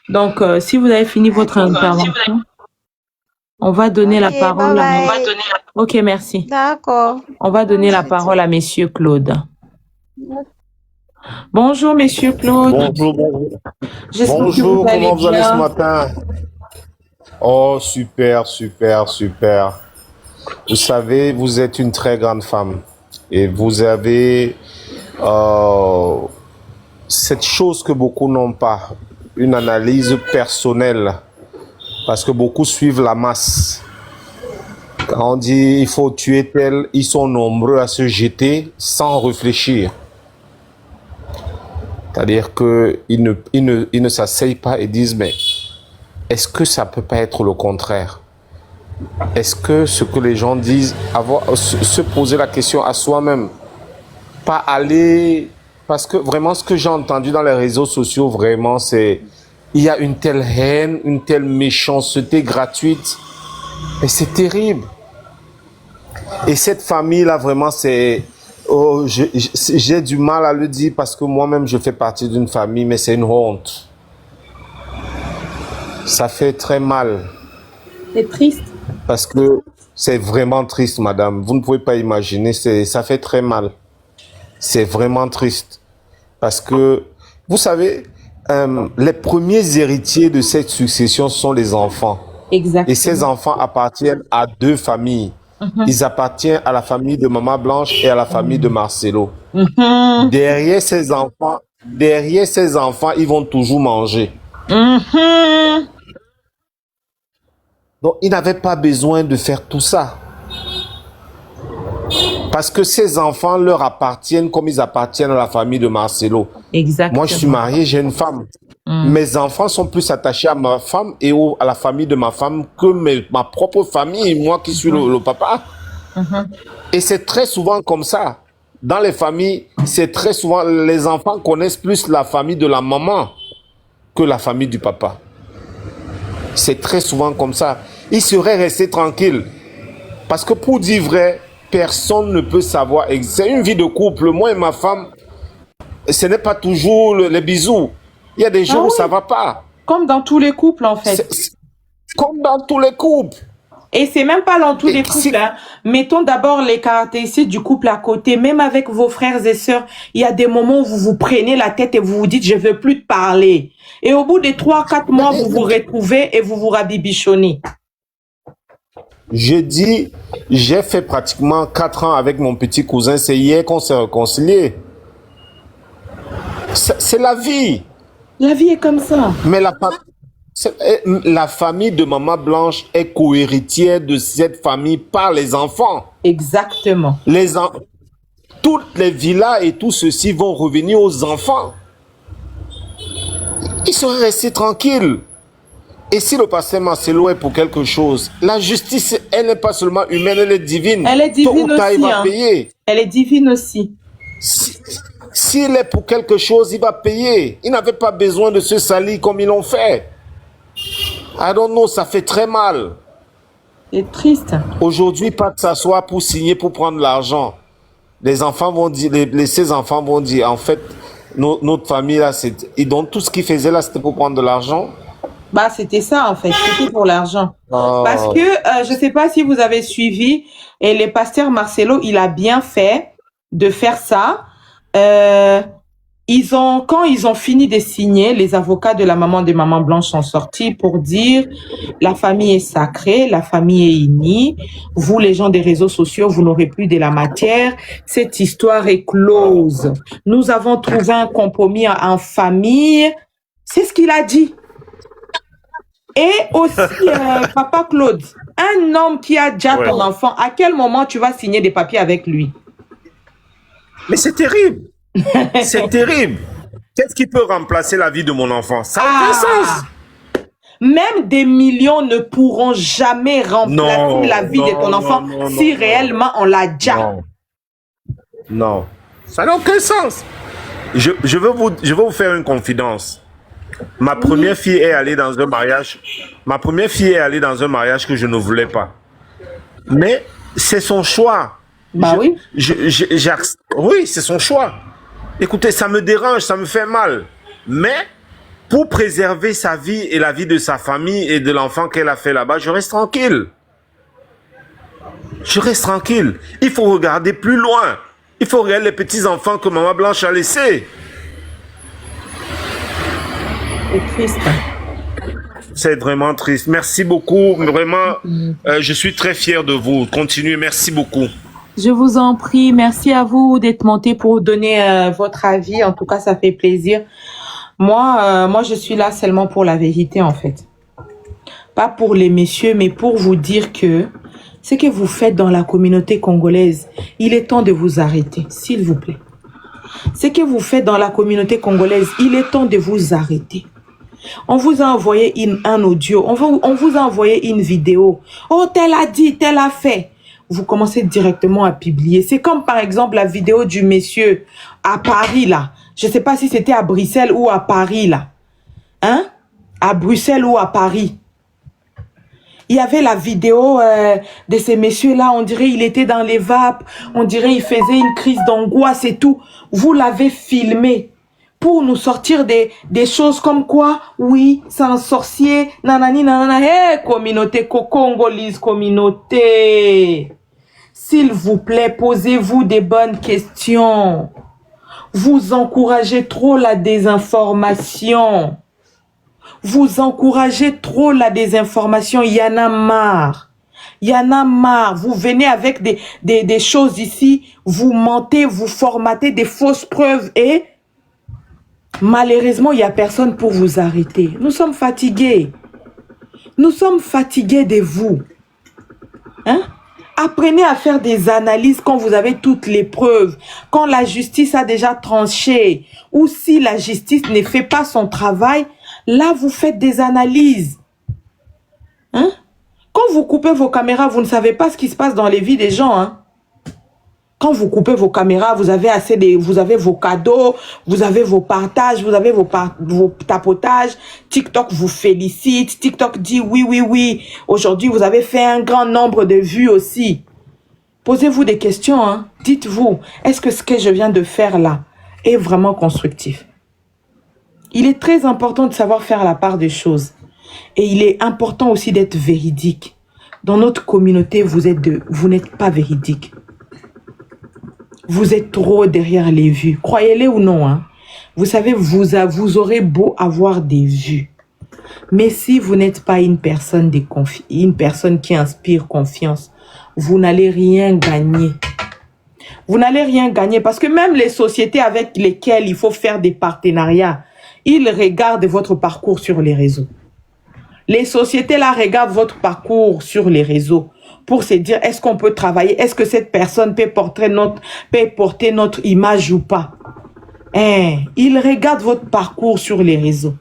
Donc, si vous avez fini votre intervention, on va donner la Ok, parole bye à... bye. Ok, merci. D'accord. On va donner la parole à Monsieur Claude. Bonjour, Monsieur Claude. Bonjour, bonjour. J'espère que Bonjour, vous allez comment vous allez ce bien. matin? Oh, super, super, super. Vous savez, vous êtes une très grande femme et vous avez cette chose que beaucoup n'ont pas, une analyse personnelle, parce que beaucoup suivent la masse. Quand on dit il faut tuer tel, ils sont nombreux à se jeter sans réfléchir. C'est-à-dire qu'ils ne s'asseyent pas et disent, mais est-ce que ça peut pas être le contraire? Est-ce que ce que les gens disent, se poser la question à soi-même, pas aller... Parce que vraiment, ce que j'ai entendu dans les réseaux sociaux, vraiment, c'est... Il y a une telle haine, une telle méchanceté gratuite. Et c'est terrible. Et cette famille-là, vraiment, c'est... Oh, j'ai du mal à le dire parce que moi-même, je fais partie d'une famille, mais c'est une honte. Ça fait très mal. C'est triste. Parce que c'est vraiment triste, madame. Vous ne pouvez pas imaginer, ça fait très mal. C'est vraiment triste. Parce que, vous savez, les premiers héritiers de cette succession sont les enfants. Exactement. Et ces enfants appartiennent à deux familles. Ils appartiennent à la famille de Maman Blanche et à la famille de Marcelo. Derrière ces enfants, ils vont toujours manger. Donc, ils n'avaient pas besoin de faire tout ça. Parce que ces enfants leur appartiennent comme ils appartiennent à la famille de Marcelo. Exactement. Moi, je suis marié, j'ai une femme. Mes enfants sont plus attachés à ma femme et à la famille de ma femme que ma propre famille et moi qui suis le papa. Et c'est très souvent comme ça. Dans les familles, c'est très souvent, les enfants connaissent plus la famille de la maman que la famille du papa. C'est très souvent comme ça. Ils seraient restés tranquilles. Parce que pour dire vrai, personne ne peut savoir. C'est une vie de couple. Moi et ma femme, ce n'est pas toujours les bisous. Il y a des jours où ça ne va pas. Comme dans tous les couples, en fait. C'est comme dans tous les couples. Et c'est même pas dans tous les couples. Hein. Mettons d'abord les caractéristiques du couple à côté. Même avec vos frères et sœurs, il y a des moments où vous vous prenez la tête et vous vous dites, je veux plus te parler. Et au bout de 3-4 mois, vous vous retrouvez et vous vous rabibichonnez. Je dis, j'ai fait pratiquement 4 ans avec mon petit cousin. C'est hier qu'on s'est réconciliés. C'est la vie. La vie est comme ça. Mais la famille de Maman Blanche est co-héritière de cette famille par les enfants. Exactement. toutes les villas et tout ceci vont revenir aux enfants. Ils seraient restés tranquilles. Et si le pasteur Marcelo est pour quelque chose, la justice, elle n'est pas seulement humaine, elle est divine. Elle est divine Tôt ou tard, aussi. il va payer. Elle est divine aussi. S'il est pour quelque chose, il va payer. Il n'avait pas besoin de se salir comme ils l'ont fait. I don't know, ça fait très mal. C'est triste. Aujourd'hui, pas de s'asseoir pour signer, pour prendre l'argent. Les enfants vont dire, ces enfants vont dire, en fait, notre famille là, donc tout ce qu'ils faisaient là, c'était pour prendre de l'argent. Bah, c'était ça, en fait. C'était pour l'argent. Parce que, je sais pas si vous avez suivi, et le pasteur Marcelo, il a bien fait de faire ça. Quand ils ont fini de signer, les avocats de la maman de Maman Blanche sont sortis pour dire la famille est sacrée, la famille est unie. Vous, les gens des réseaux sociaux, vous n'aurez plus de la matière. Cette histoire est close. Nous avons trouvé un compromis en famille. C'est ce qu'il a dit. Et aussi, Papa Claude, un homme qui a déjà ton enfant, à quel moment tu vas signer des papiers avec lui? Mais c'est terrible. C'est terrible. Qu'est-ce qui peut remplacer la vie de mon enfant? Ça n'a aucun sens. Même des millions ne pourront jamais remplacer la vie de ton enfant si réellement on l'a déjà. Non. Ça n'a aucun sens. Je veux vous faire une confidence. Ma première fille est allée dans un mariage. Ma première fille est allée dans un mariage que je ne voulais pas. Mais c'est son choix. Bah oui. Oui, c'est son choix. Écoutez, ça me dérange, ça me fait mal. Mais pour préserver sa vie et la vie de sa famille et de l'enfant qu'elle a fait là-bas, je reste tranquille. Je reste tranquille. Il faut regarder plus loin. Il faut regarder les petits-enfants que Maman Blanche a laissés. C'est triste. C'est vraiment triste. Merci beaucoup. Vraiment, je suis très fier de vous. Continuez. Merci beaucoup. Je vous en prie. Merci à vous d'être monté pour donner votre avis. En tout cas, ça fait plaisir. Moi, je suis là seulement pour la vérité, en fait. Pas pour les messieurs, mais pour vous dire que ce que vous faites dans la communauté congolaise, il est temps de vous arrêter, s'il vous plaît. Ce que vous faites dans la communauté congolaise, il est temps de vous arrêter. On vous a envoyé un audio, on vous a envoyé une vidéo. Oh, tel a dit, tel a fait. Vous commencez directement à publier. C'est comme par exemple la vidéo du monsieur à Paris là. Je ne sais pas si c'était à Bruxelles ou à Paris là. Hein? À Bruxelles ou à Paris. Il y avait la vidéo de ces messieurs-là. On dirait il était dans les vapes. On dirait il faisait une crise d'angoisse et tout. Vous l'avez filmé pour nous sortir des choses comme quoi, oui, c'est un sorcier, nanani, nanana. Hé, communauté, congolaise, communauté. S'il vous plaît, posez-vous des bonnes questions. Vous encouragez trop la désinformation. Vous encouragez trop la désinformation. Il y en a marre. Il y en a marre. Vous venez avec des choses ici. Vous mentez, vous formatez des fausses preuves et malheureusement, il n'y a personne pour vous arrêter. Nous sommes fatigués. Nous sommes fatigués de vous. Hein? Apprenez à faire des analyses quand vous avez toutes les preuves, quand la justice a déjà tranché, ou si la justice ne fait pas son travail, là vous faites des analyses. Hein? Quand vous coupez vos caméras, vous ne savez pas ce qui se passe dans les vies des gens. Hein? Quand vous coupez vos caméras, vous avez vous avez vos cadeaux, vous avez vos partages, vous avez vos tapotages. TikTok vous félicite. TikTok dit oui, oui, oui. Aujourd'hui, vous avez fait un grand nombre de vues aussi. Posez-vous des questions. Hein. Dites-vous, est-ce que ce que je viens de faire là est vraiment constructif? Il est très important de savoir faire la part des choses. Et il est important aussi d'être véridique. Dans notre communauté, vous n'êtes pas véridique. Vous êtes trop derrière les vues. Croyez-les ou non. Hein? Vous savez, vous aurez beau avoir des vues. Mais si vous n'êtes pas une personne qui inspire confiance, vous n'allez rien gagner. Vous n'allez rien gagner parce que même les sociétés avec lesquelles il faut faire des partenariats, ils regardent votre parcours sur les réseaux. Les sociétés là regardent votre parcours sur les réseaux pour se dire est-ce qu'on peut travailler, est-ce que cette personne peut porter notre image ou pas. Ils regardent votre parcours sur les réseaux.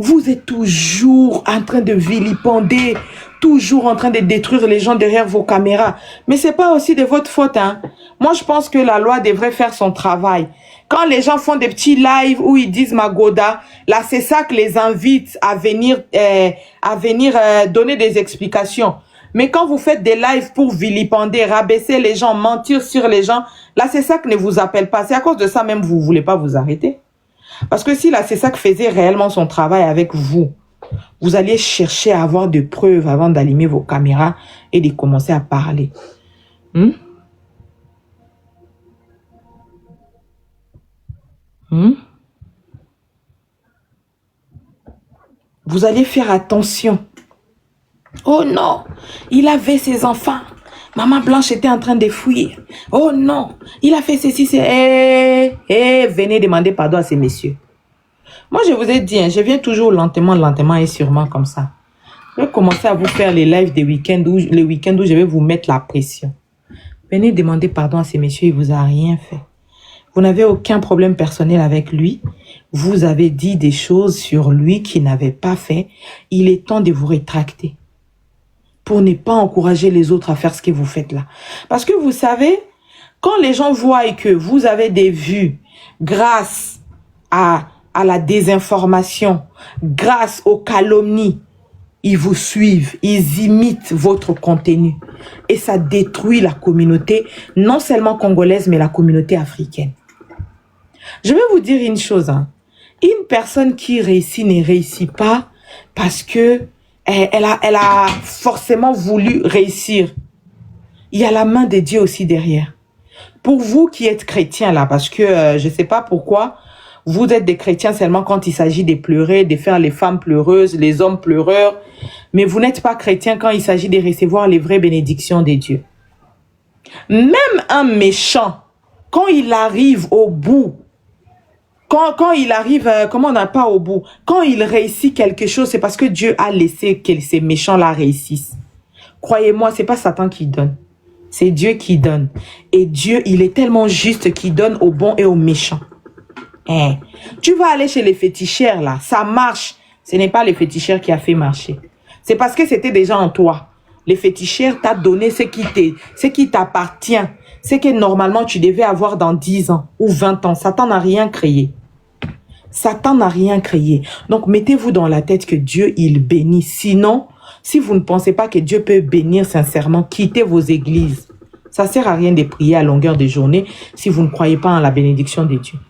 Vous êtes toujours en train de vilipender, toujours en train de détruire les gens derrière vos caméras. Mais c'est pas aussi de votre faute, hein. Moi, je pense que la loi devrait faire son travail. Quand les gens font des petits lives où ils disent Magoda, là, c'est ça que les invite à venir donner des explications. Mais quand vous faites des lives pour vilipender, rabaisser les gens, mentir sur les gens, là, c'est ça que ne vous appelle pas. C'est à cause de ça même vous voulez pas vous arrêter. Parce que si là, c'est ça que faisait réellement son travail avec vous, vous alliez chercher à avoir des preuves avant d'allumer vos caméras et de commencer à parler. Vous allez faire attention. Oh non, il avait ses enfants. Maman Blanche était en train de fuir. Oh non, il a fait ceci, venez demander pardon à ces messieurs. Moi, je vous ai dit, je viens toujours lentement et sûrement comme ça. Je vais commencer à vous faire les lives des week-ends où je vais vous mettre la pression. Venez demander pardon à ces messieurs, il vous a rien fait. Vous n'avez aucun problème personnel avec lui. Vous avez dit des choses sur lui qu'il n'avait pas fait. Il est temps de vous rétracter. Pour ne pas encourager les autres à faire ce que vous faites là. Parce que vous savez, quand les gens voient que vous avez des vues grâce à la désinformation, grâce aux calomnies, ils vous suivent, ils imitent votre contenu. Et ça détruit la communauté, non seulement congolaise, mais la communauté africaine. Je vais vous dire une chose. Une personne qui réussit ne réussit pas parce que elle a forcément voulu réussir. Il y a la main de Dieu aussi derrière. Pour vous qui êtes chrétiens là, parce que je ne sais pas pourquoi, vous êtes des chrétiens seulement quand il s'agit de pleurer, de faire les femmes pleureuses, les hommes pleureurs, mais vous n'êtes pas chrétien quand il s'agit de recevoir les vraies bénédictions de Dieu. Même un méchant, quand il arrive au bout, quand il arrive, comment on n'a pas au bout, quand il réussit quelque chose, c'est parce que Dieu a laissé que ces méchants-là réussissent. Croyez-moi, c'est pas Satan qui donne, c'est Dieu qui donne. Et Dieu, il est tellement juste qu'il donne aux bons et aux méchants. Tu vas aller chez les fétichères là, ça marche. Ce n'est pas les fétichères qui a fait marcher. C'est parce que c'était déjà en toi. Les fétichères t'a donné ce qui t'appartient. Ce que normalement tu devais avoir dans 10 ans ou 20 ans. Satan n'a rien créé. Satan n'a rien créé. Donc mettez-vous dans la tête que Dieu, il bénit. Sinon, si vous ne pensez pas que Dieu peut bénir sincèrement, quittez vos églises. Ça ne sert à rien de prier à longueur de journée si vous ne croyez pas en la bénédiction de Dieu.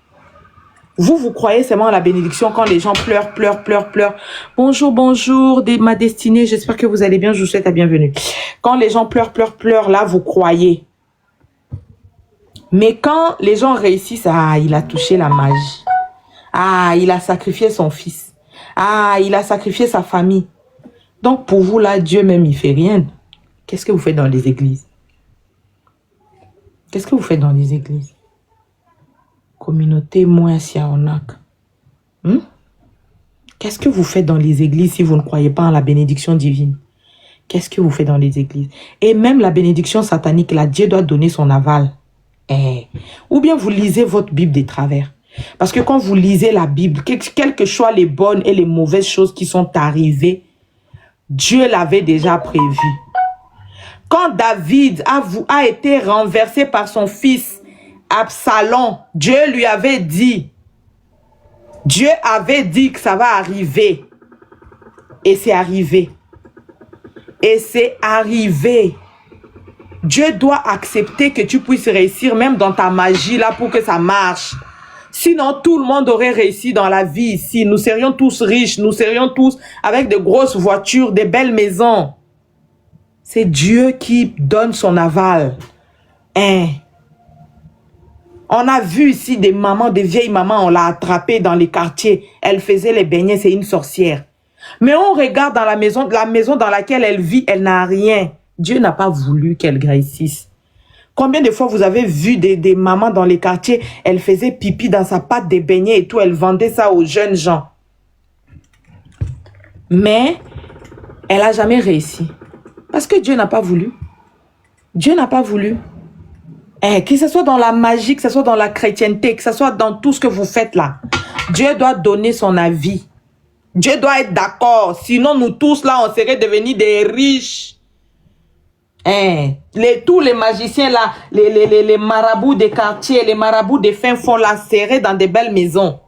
Vous croyez seulement à la bénédiction quand les gens pleurent. Bonjour, ma destinée, j'espère que vous allez bien, je vous souhaite la bienvenue. Quand les gens pleurent, là, vous croyez. Mais quand les gens réussissent, il a touché la magie. Il a sacrifié son fils. Il a sacrifié sa famille. Donc pour vous, là, Dieu même, il fait rien. Qu'est-ce que vous faites dans les églises? Qu'est-ce que vous faites dans les églises? Communauté moins Siaonak. Qu'est-ce que vous faites dans les églises si vous ne croyez pas en la bénédiction divine? Qu'est-ce que vous faites dans les églises? Et même la bénédiction satanique, là, Dieu doit donner son aval. Ou bien vous lisez votre Bible de travers. Parce que quand vous lisez la Bible, quelles que soient les bonnes et les mauvaises choses qui sont arrivées, Dieu l'avait déjà prévu. Quand David a été renversé par son fils, Absalom, Dieu lui avait dit. Dieu avait dit que ça va arriver. Et c'est arrivé. Et c'est arrivé. Dieu doit accepter que tu puisses réussir même dans ta magie là pour que ça marche. Sinon, tout le monde aurait réussi dans la vie ici. Nous serions tous riches. Nous serions tous avec de grosses voitures, des belles maisons. C'est Dieu qui donne son aval. On a vu ici des mamans, des vieilles mamans, on l'a attrapée dans les quartiers. Elle faisait les beignets, c'est une sorcière. Mais on regarde dans la maison dans laquelle elle vit, elle n'a rien. Dieu n'a pas voulu qu'elle réussisse. Combien de fois vous avez vu des mamans dans les quartiers, elle faisait pipi dans sa pâte de beignets et tout, elle vendait ça aux jeunes gens. Mais elle n'a jamais réussi. Parce que Dieu n'a pas voulu. Dieu n'a pas voulu. Que ce soit dans la magie, que ce soit dans la chrétienté, que ce soit dans tout ce que vous faites là. Dieu doit donner son avis. Dieu doit être d'accord. Sinon, nous tous là, on serait devenus des riches. Tous les magiciens là, les marabouts des quartiers, les marabouts des fins fonds là, seraient dans des belles maisons.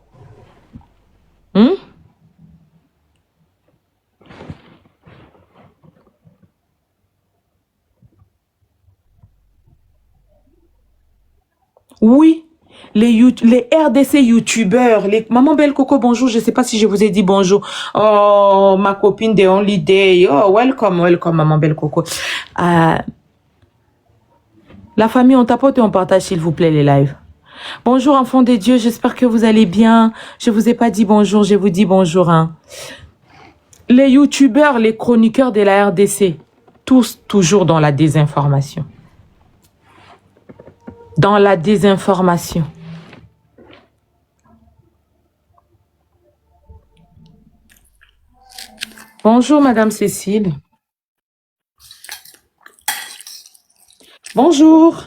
Oui, les RDC youtubeurs, les Maman Belle Coco, bonjour, je ne sais pas si je vous ai dit bonjour. Oh, ma copine de Only Day. Oh, welcome, Maman Belle Coco. La famille, on tapote et on partage, s'il vous plaît, les lives. Bonjour, enfants de Dieu, j'espère que vous allez bien. Je ne vous ai pas dit bonjour, je vous dis bonjour. Hein. Les youtubeurs, les chroniqueurs de la RDC, tous toujours dans la désinformation. Dans la désinformation. Bonjour, Madame Cécile. Bonjour.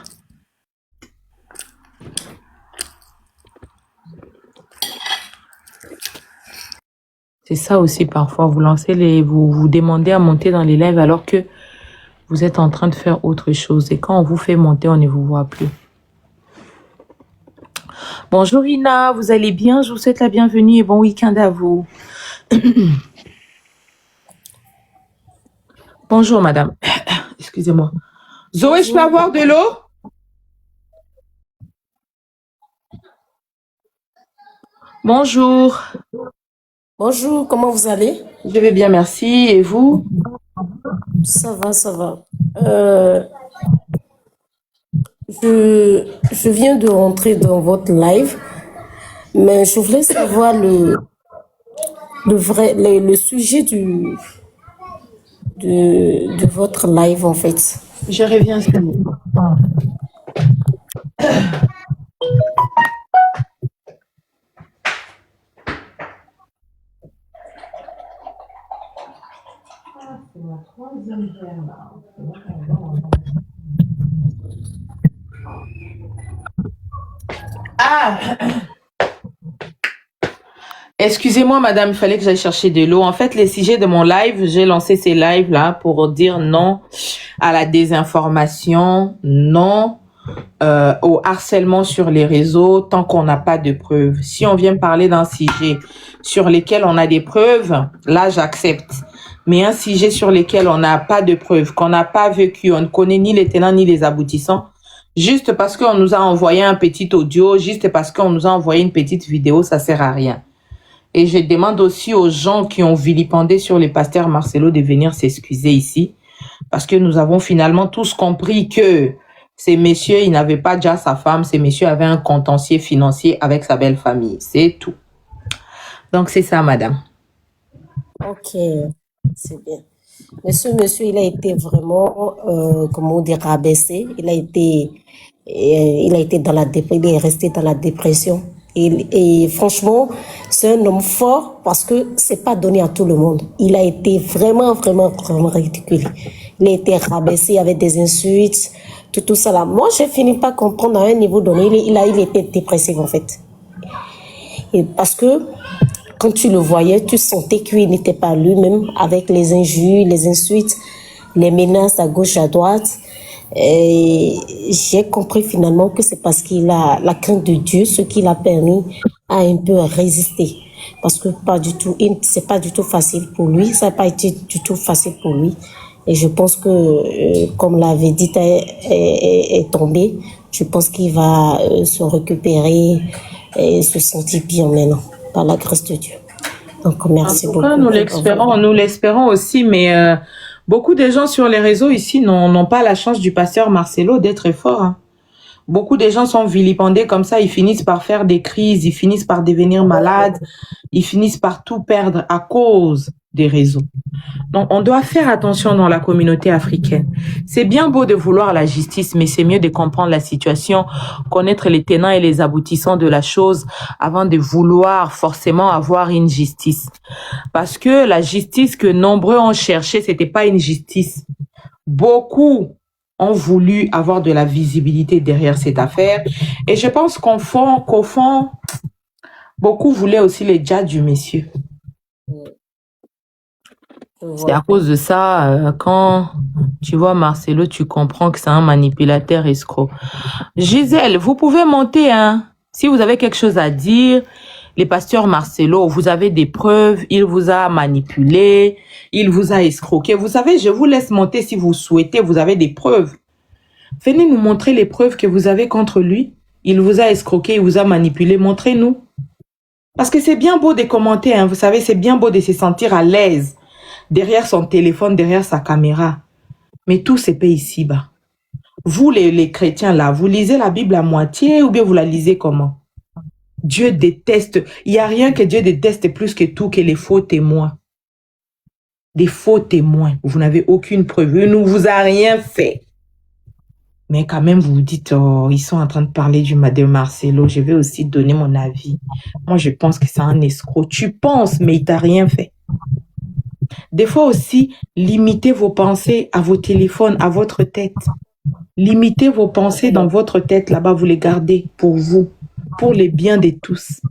C'est ça aussi parfois, vous lancez vous demandez à monter dans les lives alors que vous êtes en train de faire autre chose. Et quand on vous fait monter, on ne vous voit plus. Bonjour Ina, vous allez bien? Je vous souhaite la bienvenue et bon week-end à vous. Bonjour madame. Excusez-moi. Zoé, je peux avoir de l'eau? Bonjour. Bonjour, comment vous allez? Je vais bien, merci. Et vous? Ça va, ça va. Je viens de rentrer dans votre live, mais je voulais savoir le sujet de votre live en fait. Je reviens. Excusez-moi, madame, il fallait que j'aille chercher de l'eau. En fait, les sujets de mon live, j'ai lancé ces lives-là pour dire non à la désinformation, non au harcèlement sur les réseaux tant qu'on n'a pas de preuves. Si on vient parler d'un sujet sur lequel on a des preuves, là, j'accepte. Mais un sujet sur lequel on n'a pas de preuves, qu'on n'a pas vécu, on ne connaît ni les tenants ni les aboutissants, juste parce qu'on nous a envoyé un petit audio, juste parce qu'on nous a envoyé une petite vidéo, ça sert à rien. Et je demande aussi aux gens qui ont vilipendé sur les pasteurs Marcelo de venir s'excuser ici, parce que nous avons finalement tous compris que ces messieurs, ils n'avaient pas déjà sa femme, ces messieurs avaient un contentieux financier avec sa belle famille, c'est tout. Donc c'est ça, madame. Ok, c'est bien. Mais ce monsieur, il a été vraiment, comment dire, rabaissé. Il a été dans la dépression, il est resté dans la dépression. Et franchement, c'est un homme fort parce que c'est pas donné à tout le monde. Il a été vraiment ridiculé. Il a été rabaissé avec des insultes, tout ça là. Moi, j'ai fini par comprendre à un niveau donné. Il était dépressif en fait. Et parce que quand tu le voyais, tu sentais qu'il n'était pas lui-même avec les injures, les insultes, les menaces à gauche, à droite. Et j'ai compris finalement que c'est parce qu'il a la crainte de Dieu, ce qui l'a permis à un peu résister. Parce que c'est pas du tout facile pour lui, ça n'a pas été du tout facile pour lui. Et je pense que, comme la védite est tombée, je pense qu'il va se récupérer et se sentir bien maintenant, par la grâce de Dieu. Donc, merci beaucoup. Nous l'espérons aussi, mais beaucoup de gens sur les réseaux ici n'ont pas la chance du pasteur Marcelo d'être fort. Hein. Beaucoup de gens sont vilipendés comme ça, ils finissent par faire des crises, ils finissent par devenir malades, ils finissent par tout perdre à cause des réseaux. Donc, on doit faire attention dans la communauté africaine. C'est bien beau de vouloir la justice, mais c'est mieux de comprendre la situation, connaître les tenants et les aboutissants de la chose avant de vouloir forcément avoir une justice. Parce que la justice que nombreux ont cherché, c'était pas une justice. Beaucoup ont voulu avoir de la visibilité derrière cette affaire. Et je pense qu'au fond, beaucoup voulaient aussi les djihad du monsieur. C'est à cause de ça, quand tu vois Marcelo, tu comprends que c'est un manipulateur escroc. Gisèle, vous pouvez monter, hein. Si vous avez quelque chose à dire, les pasteurs Marcelo, vous avez des preuves, il vous a manipulé, il vous a escroqué. Vous savez, je vous laisse monter si vous souhaitez, vous avez des preuves. Venez nous montrer les preuves que vous avez contre lui. Il vous a escroqué, il vous a manipulé, montrez-nous. Parce que c'est bien beau de commenter, hein. Vous savez, c'est bien beau de se sentir à l'aise derrière son téléphone, derrière sa caméra. Mais tout se paie ici-bas. Vous, les chrétiens, là, vous lisez la Bible à moitié ou bien vous la lisez comment? Dieu déteste. Il n'y a rien que Dieu déteste plus que tout que les faux témoins. Des faux témoins. Vous n'avez aucune preuve. Il ne vous a rien fait. Mais quand même, vous vous dites, oh, ils sont en train de parler de Marcelo. Je vais aussi donner mon avis. Moi, je pense que c'est un escroc. Tu penses, mais il t'a rien fait. Des fois aussi, limitez vos pensées à vos téléphones, à votre tête. Limitez vos pensées dans votre tête. Là-bas, vous les gardez pour vous, pour les biens de tous.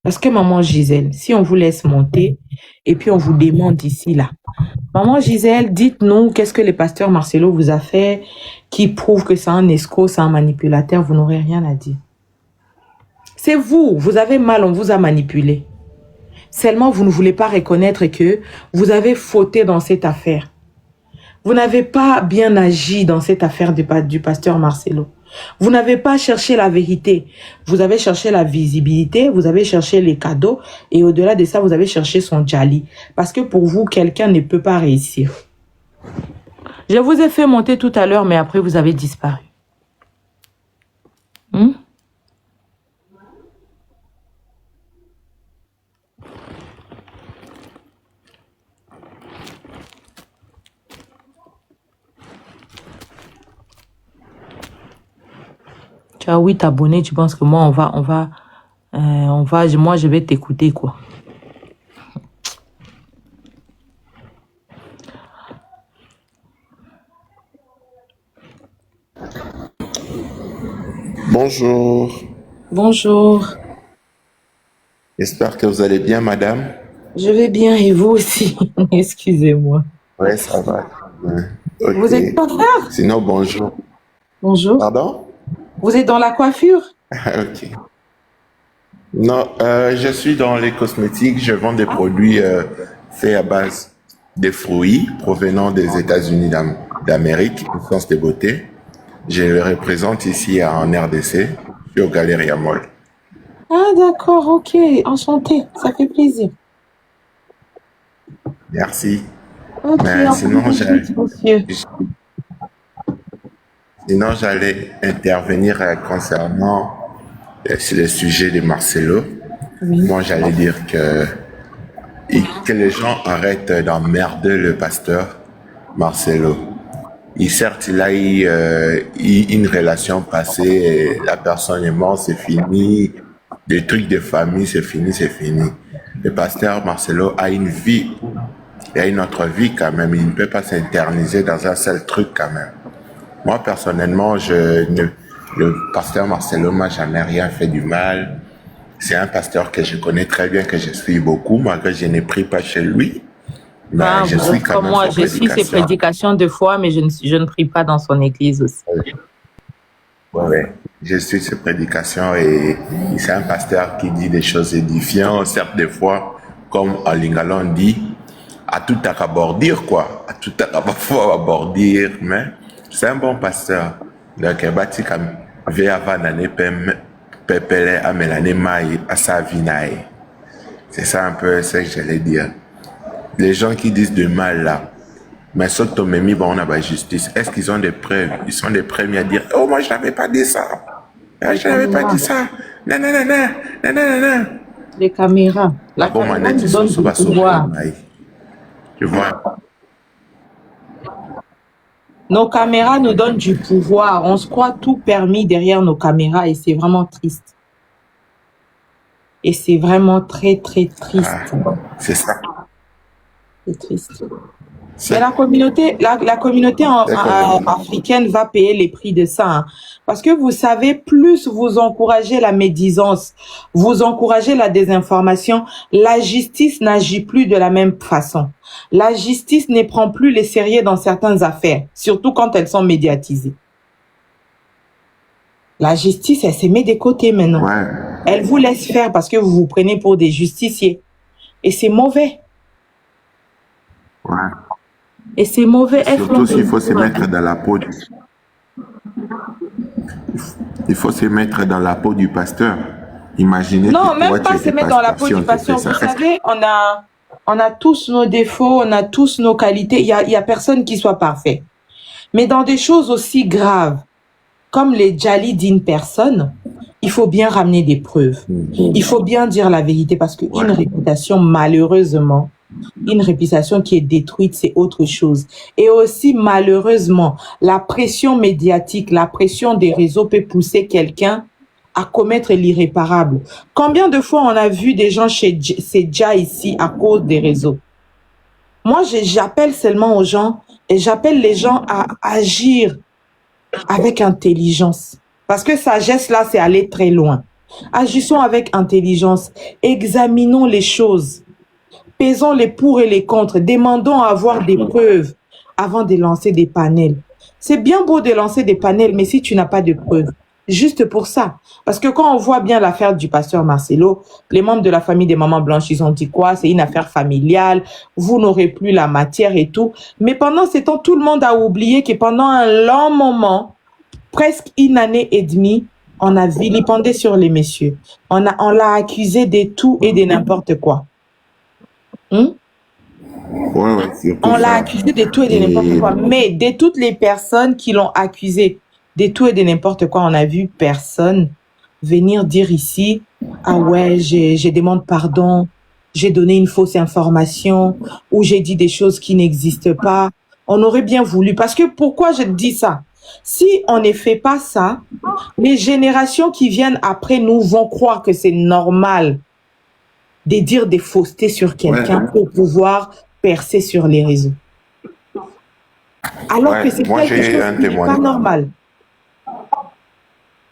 Parce que maman Gisèle, si on vous laisse monter et puis on vous demande ici, là. Maman Gisèle, dites-nous qu'est-ce que le pasteur Marcelo vous a fait qui prouve que c'est un escroc, c'est un manipulateur. Vous n'aurez rien à dire. C'est vous, vous avez mal, on vous a manipulé. Seulement, vous ne voulez pas reconnaître que vous avez fauté dans cette affaire. Vous n'avez pas bien agi dans cette affaire du pasteur Marcelo. Vous n'avez pas cherché la vérité. Vous avez cherché la visibilité, vous avez cherché les cadeaux et au-delà de ça, vous avez cherché son djali. Parce que pour vous, quelqu'un ne peut pas réussir. Je vous ai fait monter tout à l'heure, mais après, vous avez disparu. Tu as 8 abonnés, tu penses que moi, moi, je vais t'écouter, quoi. Bonjour. Bonjour. J'espère que vous allez bien, madame. Je vais bien et vous aussi. Excusez-moi. Oui, ça va. Ouais. Ok. Vous êtes coiffeur? Sinon, bonjour. Bonjour. Pardon? Vous êtes dans la coiffure? Ok. Non, je suis dans les cosmétiques. Je vends des produits faits à base de fruits provenant des États-Unis d'Amérique, Essence de beauté. Je les représente ici en RDC, sur Galeria Mall. Ah, d'accord, ok. Enchanté, ça fait plaisir. Merci. Ok, Mais sinon, monsieur. Sinon, j'allais intervenir concernant le sujet de Marcelo. Oui. Moi, j'allais dire que les gens arrêtent d'emmerder le pasteur Marcelo. Certes, il a eu une relation passée, et la personne est morte, c'est fini. Des trucs de famille, c'est fini, c'est fini. Le pasteur Marcelo a une vie. Il a une autre vie quand même. Il ne peut pas s'interniser dans un seul truc quand même. Moi, personnellement, le pasteur Marcelo m'a jamais rien fait du mal. C'est un pasteur que je connais très bien, que je suis beaucoup, malgré que je ne prie pas chez lui. Mais je suis quand même moi, je suis ses prédications de foi, mais je ne prie pas dans son église aussi. Oui, je suis ses prédications et c'est un pasteur qui dit des choses édifiantes, certes des fois, comme en lingala on dit, à tout à bordir quoi, à tout à parfois à bordir, mais c'est un bon pasteur. Donc, bâti comme Véava n'année pepele à Mélanie Maï à sa vinaï. C'est ça un peu ce que j'allais dire. Les gens qui disent de mal là, mais surtout Mimi, bon, on a la justice. Est-ce qu'ils ont des preuves? Ils sont les premiers à dire, oh, moi, je n'avais pas dit ça. Je n'avais pas dit ça. Non, non, non, non, non, non, non. Les caméras. La bon, caméra nous donne du pouvoir. Tu vois? Nos caméras nous donnent du pouvoir. On se croit tout permis derrière nos caméras et c'est vraiment triste. Et c'est vraiment très, très triste. C'est ça. C'est triste. Mais la communauté africaine va payer les prix de ça. Hein. Parce que vous savez, plus vous encouragez la médisance, vous encouragez la désinformation, la justice n'agit plus de la même façon. La justice ne prend plus les sérieux dans certaines affaires, surtout quand elles sont médiatisées. La justice, elle se met des côtés maintenant. Ouais. Elle vous laisse faire parce que vous vous prenez pour des justiciers. Et c'est mauvais. Ouais. Et c'est mauvais. Surtout s'il faut se mettre dans la peau du... Il faut se mettre dans la peau du pasteur. Imaginez. Non, même pas se mettre dans la peau du pasteur. Vous savez, on a tous nos défauts, on a tous nos qualités. Il y a personne qui soit parfait. Mais dans des choses aussi graves, comme les djalis d'une personne, il faut bien ramener des preuves. Il faut bien dire la vérité parce qu'une réputation, malheureusement, une réputation qui est détruite, c'est autre chose. Et aussi, malheureusement, la pression médiatique, la pression des réseaux peut pousser quelqu'un à commettre l'irréparable. Combien de fois on a vu des gens chez Sedja ici à cause des réseaux? Moi, j'appelle seulement aux gens et j'appelle les gens à agir avec intelligence. Parce que sagesse, là, c'est aller très loin. Agissons avec intelligence. Examinons les choses. Pesons les pour et les contre. Demandons à avoir des preuves avant de lancer des panels. C'est bien beau de lancer des panels, mais si tu n'as pas de preuves, juste pour ça. Parce que quand on voit bien l'affaire du pasteur Marcelo, les membres de la famille des mamans blanches, ils ont dit quoi? C'est une affaire familiale, vous n'aurez plus la matière et tout. Mais pendant ce temps, tout le monde a oublié que pendant un long moment, presque une année et demie, on a vilipendé sur les messieurs. On l'a accusé de tout et de n'importe quoi. On l'a accusé de tout et de n'importe quoi. Mais de toutes les personnes qui l'ont accusé de tout et de n'importe quoi, on n'a vu personne venir dire ici, ah ouais, je demande pardon, j'ai donné une fausse information ou j'ai dit des choses qui n'existent pas. On aurait bien voulu. Parce que pourquoi je dis ça? Si on ne fait pas ça, les générations qui viennent après nous vont croire que c'est normal de dire des faussetés sur quelqu'un pour pouvoir percer sur les réseaux. Alors que c'est quelque chose qui n'est pas normal.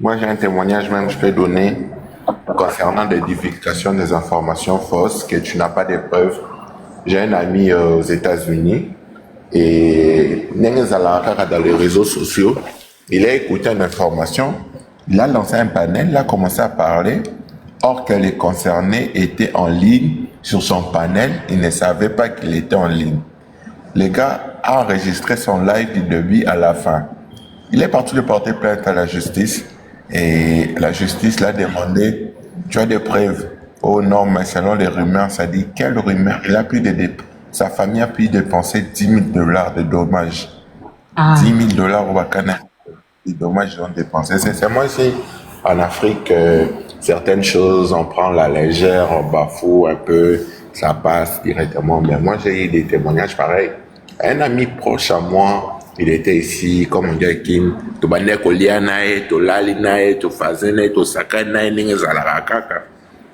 Moi, j'ai un témoignage même que je peux donner concernant des divulgations des informations fausses, que tu n'as pas de preuves. J'ai un ami aux États-Unis et dans les réseaux sociaux, il a écouté une information, il a lancé un panel, il a commencé à parler, or que les concernés étaient en ligne sur son panel, il ne savait pas qu'il était en ligne. Le gars a enregistré son live du début à la fin. Il est parti de porter plainte à la justice et la justice l'a demandé, tu as des preuves? Oh non, mais selon les rumeurs, ça dit, quelle rumeur? Il a pu sa famille a pu dépenser $10 000 de dommages. $10 000 au Wakana. Les dommages qu'ils ont dépensés. C'est moi ici, en Afrique, certaines choses, on prend la légère, on bafoue un peu, ça passe directement. Mais moi, j'ai eu des témoignages pareils. Un ami proche à moi, il était ici, comme on dit à Kim,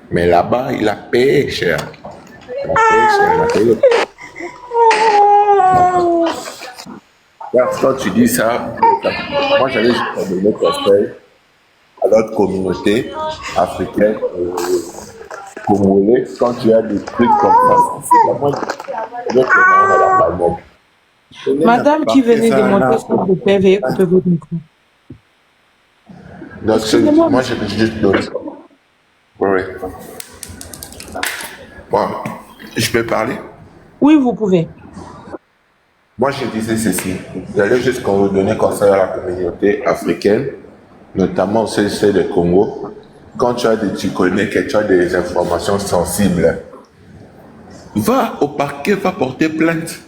mais là-bas, il a payé cher. Quand tu dis ça, moi j'allais juste donner conseil à notre communauté africaine, congolais, quand tu as des trucs comme ça, c'est vraiment Madame qui venait de monter sur vous pouvez veuillez couper votre micro. Donc, moi, je vais juste donner. Oui. Bon, je peux parler? Oui, vous pouvez. Moi, je disais ceci. J'allais juste vous donner conseil à la communauté africaine, notamment au CC de Congo. Quand tu connais que tu as des informations sensibles, va au parquet, va porter plainte.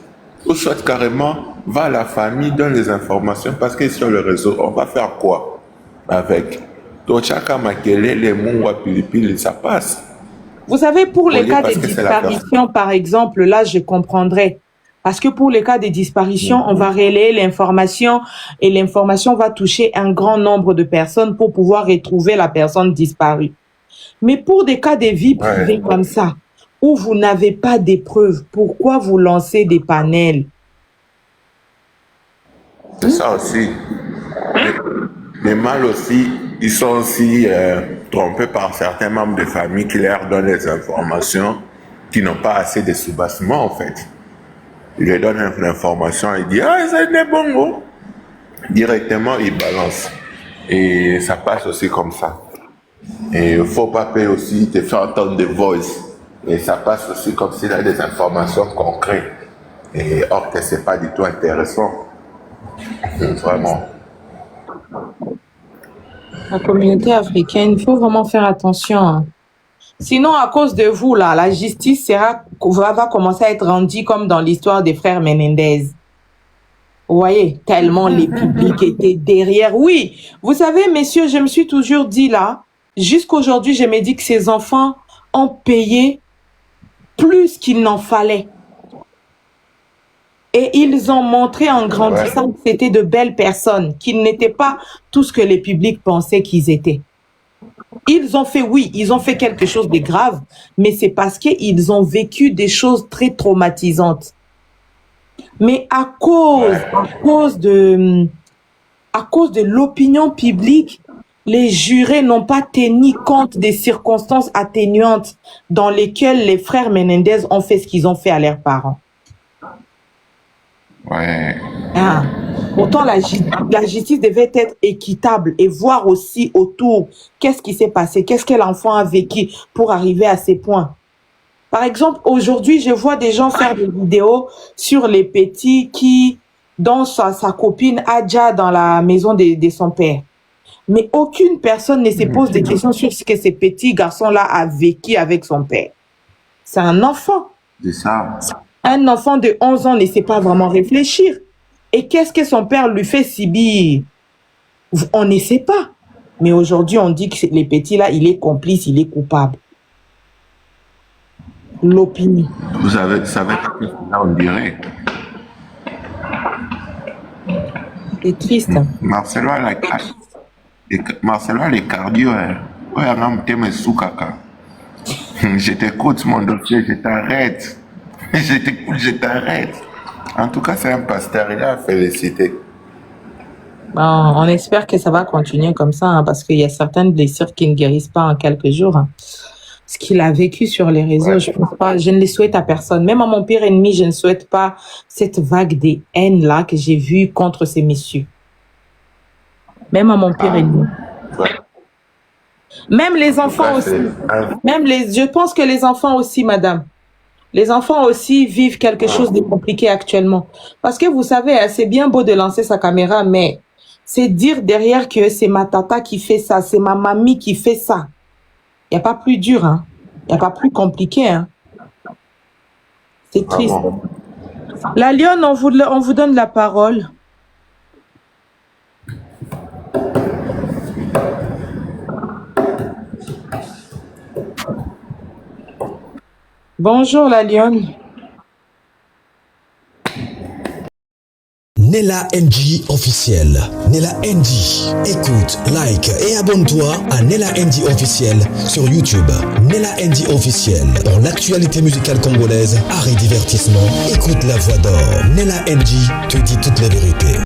Ou soit carrément, va à la famille, donne les informations, parce que sur le réseau, on va faire quoi avec? Tochaka Makele, les Mungwa Pilipili, ça passe. Vous savez, pour les cas de disparition, par exemple, là, je comprendrais. Parce que pour les cas de disparition, on va relayer l'information et l'information va toucher un grand nombre de personnes pour pouvoir retrouver la personne disparue. Mais pour des cas de vie privée comme ça, où vous n'avez pas de preuves, pourquoi vous lancez des panels? C'est ça aussi. Les mâles aussi, ils sont aussi trompés par certains membres de famille qui leur donnent des informations qui n'ont pas assez de soubassement en fait. Ils leur donnent l'information et disent « Ah, c'est des bongos !» Directement, ils balancent. Et ça passe aussi comme ça. Et il ne faut pas payer aussi te faire entendre des voices. Et ça passe aussi comme s'il y a des informations concrètes. Et or que ce n'est pas du tout intéressant. Vraiment. La communauté africaine, il faut vraiment faire attention. Hein. Sinon, à cause de vous, là, la justice va commencer à être rendue comme dans l'histoire des frères Menendez. Vous voyez, tellement les publics étaient derrière. Oui, vous savez, messieurs, je me suis toujours dit là, jusqu'aujourd'hui, je me dis que ces enfants ont payé plus qu'il n'en fallait. Et ils ont montré en grandissant que c'était de belles personnes, qu'ils n'étaient pas tout ce que les publics pensaient qu'ils étaient. Ils ont fait, oui, ils ont fait quelque chose de grave, mais c'est parce qu'ils ont vécu des choses très traumatisantes. Mais à cause de l'opinion publique, les jurés n'ont pas tenu compte des circonstances atténuantes dans lesquelles les frères Menendez ont fait ce qu'ils ont fait à leurs parents. Ouais. Ah. Pourtant, la justice devait être équitable et voir aussi autour qu'est-ce qui s'est passé, qu'est-ce que l'enfant a vécu pour arriver à ces points. Par exemple, aujourd'hui, je vois des gens faire des vidéos sur les petits dont sa copine Adja dans la maison de son père. Mais aucune personne ne se pose des questions sur ce que ce petit garçon-là a vécu avec son père. C'est un enfant. C'est ça. Un enfant de 11 ans ne sait pas vraiment réfléchir. Et qu'est-ce que son père lui fait subir? On ne sait pas. Mais aujourd'hui, on dit que les petits là, il est complice, il est coupable. L'opinion. Vous savez ce que là on dirait. C'est triste. Marcelo a les cardio. Je t'écoute mon dossier, je t'arrête. Je t'arrête. En tout cas, c'est un pasteur, il a félicité. Bon, on espère que ça va continuer comme ça, hein, parce qu'il y a certaines blessures qui ne guérissent pas en quelques jours. Hein. Ce qu'il a vécu sur les réseaux, je ne le souhaite à personne. Même à mon pire ennemi, je ne souhaite pas cette vague de haine-là que j'ai vue contre ces messieurs. Même à mon pire ennemi. Ouais. Même les enfants aussi. Je pense que les enfants aussi, madame. Les enfants aussi vivent quelque chose de compliqué actuellement. Parce que vous savez, c'est bien beau de lancer sa caméra, mais c'est dire derrière que c'est ma tata qui fait ça, c'est ma mamie qui fait ça. Il n'y a pas plus dur, hein. Il n'y a pas plus compliqué, hein. C'est triste. La Lionne, on vous donne la parole. Bonjour la Lionne. Nella NG officiel. Nella NG. Écoute, like et abonne-toi à Nella NG officiel sur YouTube. Nella NG officiel. Pour l'actualité musicale congolaise, art et divertissement, écoute la voix d'or. Nella NG te dit toute la vérité.